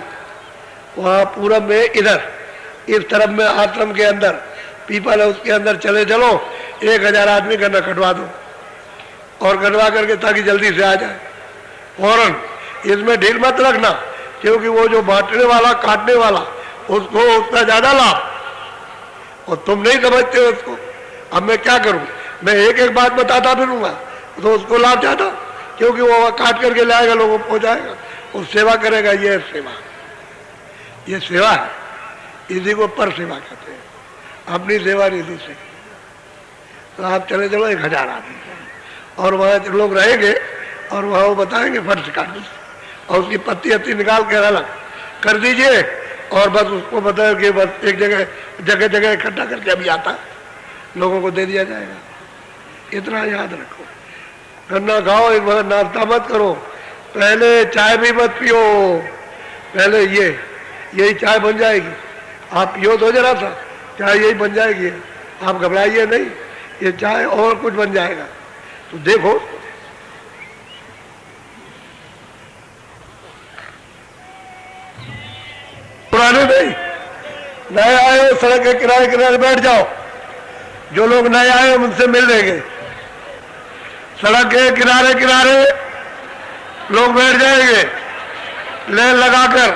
वहाँ पूरब में इधर इस तरफ में आश्रम के अंदर पीपल है उसके अंदर चले चलो, 1000 आदमी गन्ना कटवा दो और कटवा करके ताकि जल्दी से आ जाए फौरन। इसमें ढील मत रखना, क्योंकि वो जो बांटने वाला काटने वाला उसको उसका ज्यादा लाभ और तुम नहीं समझते हो उसको। अब मैं क्या करूं, मैं एक एक बात बताता फिरूंगा तो उसको लाभ ज्यादा, क्योंकि वो काट करके लाएगा, लोगों को पहुंचाएगा, वो सेवा करेगा। ये सेवा, ये सेवा है, इसी को पर सेवा कहते हैं, अपनी सेवा नहीं दूसरे। तो आप चले चलो 1000 आदमी और वहाँ लोग रहेंगे और वहाँ वो बताएंगे फर्श काट दीजिए और उसकी पत्ती हत्ती निकाल कर अलग कर दीजिए और बस उसको बताओ कि बस एक जगह जगह इकट्ठा करके अभी आता लोगों को दे दिया जाएगा। इतना याद रखो, गन्ना खाओ, एक बार नाश्ता मत करो, पहले चाय भी मत पियो, पहले यही चाय बन जाएगी, आप पियो तो जरा सा, चाय यही बन जाएगी, आप घबराइए नहीं, ये चाय और कुछ बन जाएगा। तो देखो पुराने नहीं, नए आए हो सड़क के किनारे किनारे बैठ जाओ, जो लोग नए आए उनसे मिल लेंगे, सड़क के किनारे किनारे लोग बैठ जाएंगे लेन लगाकर।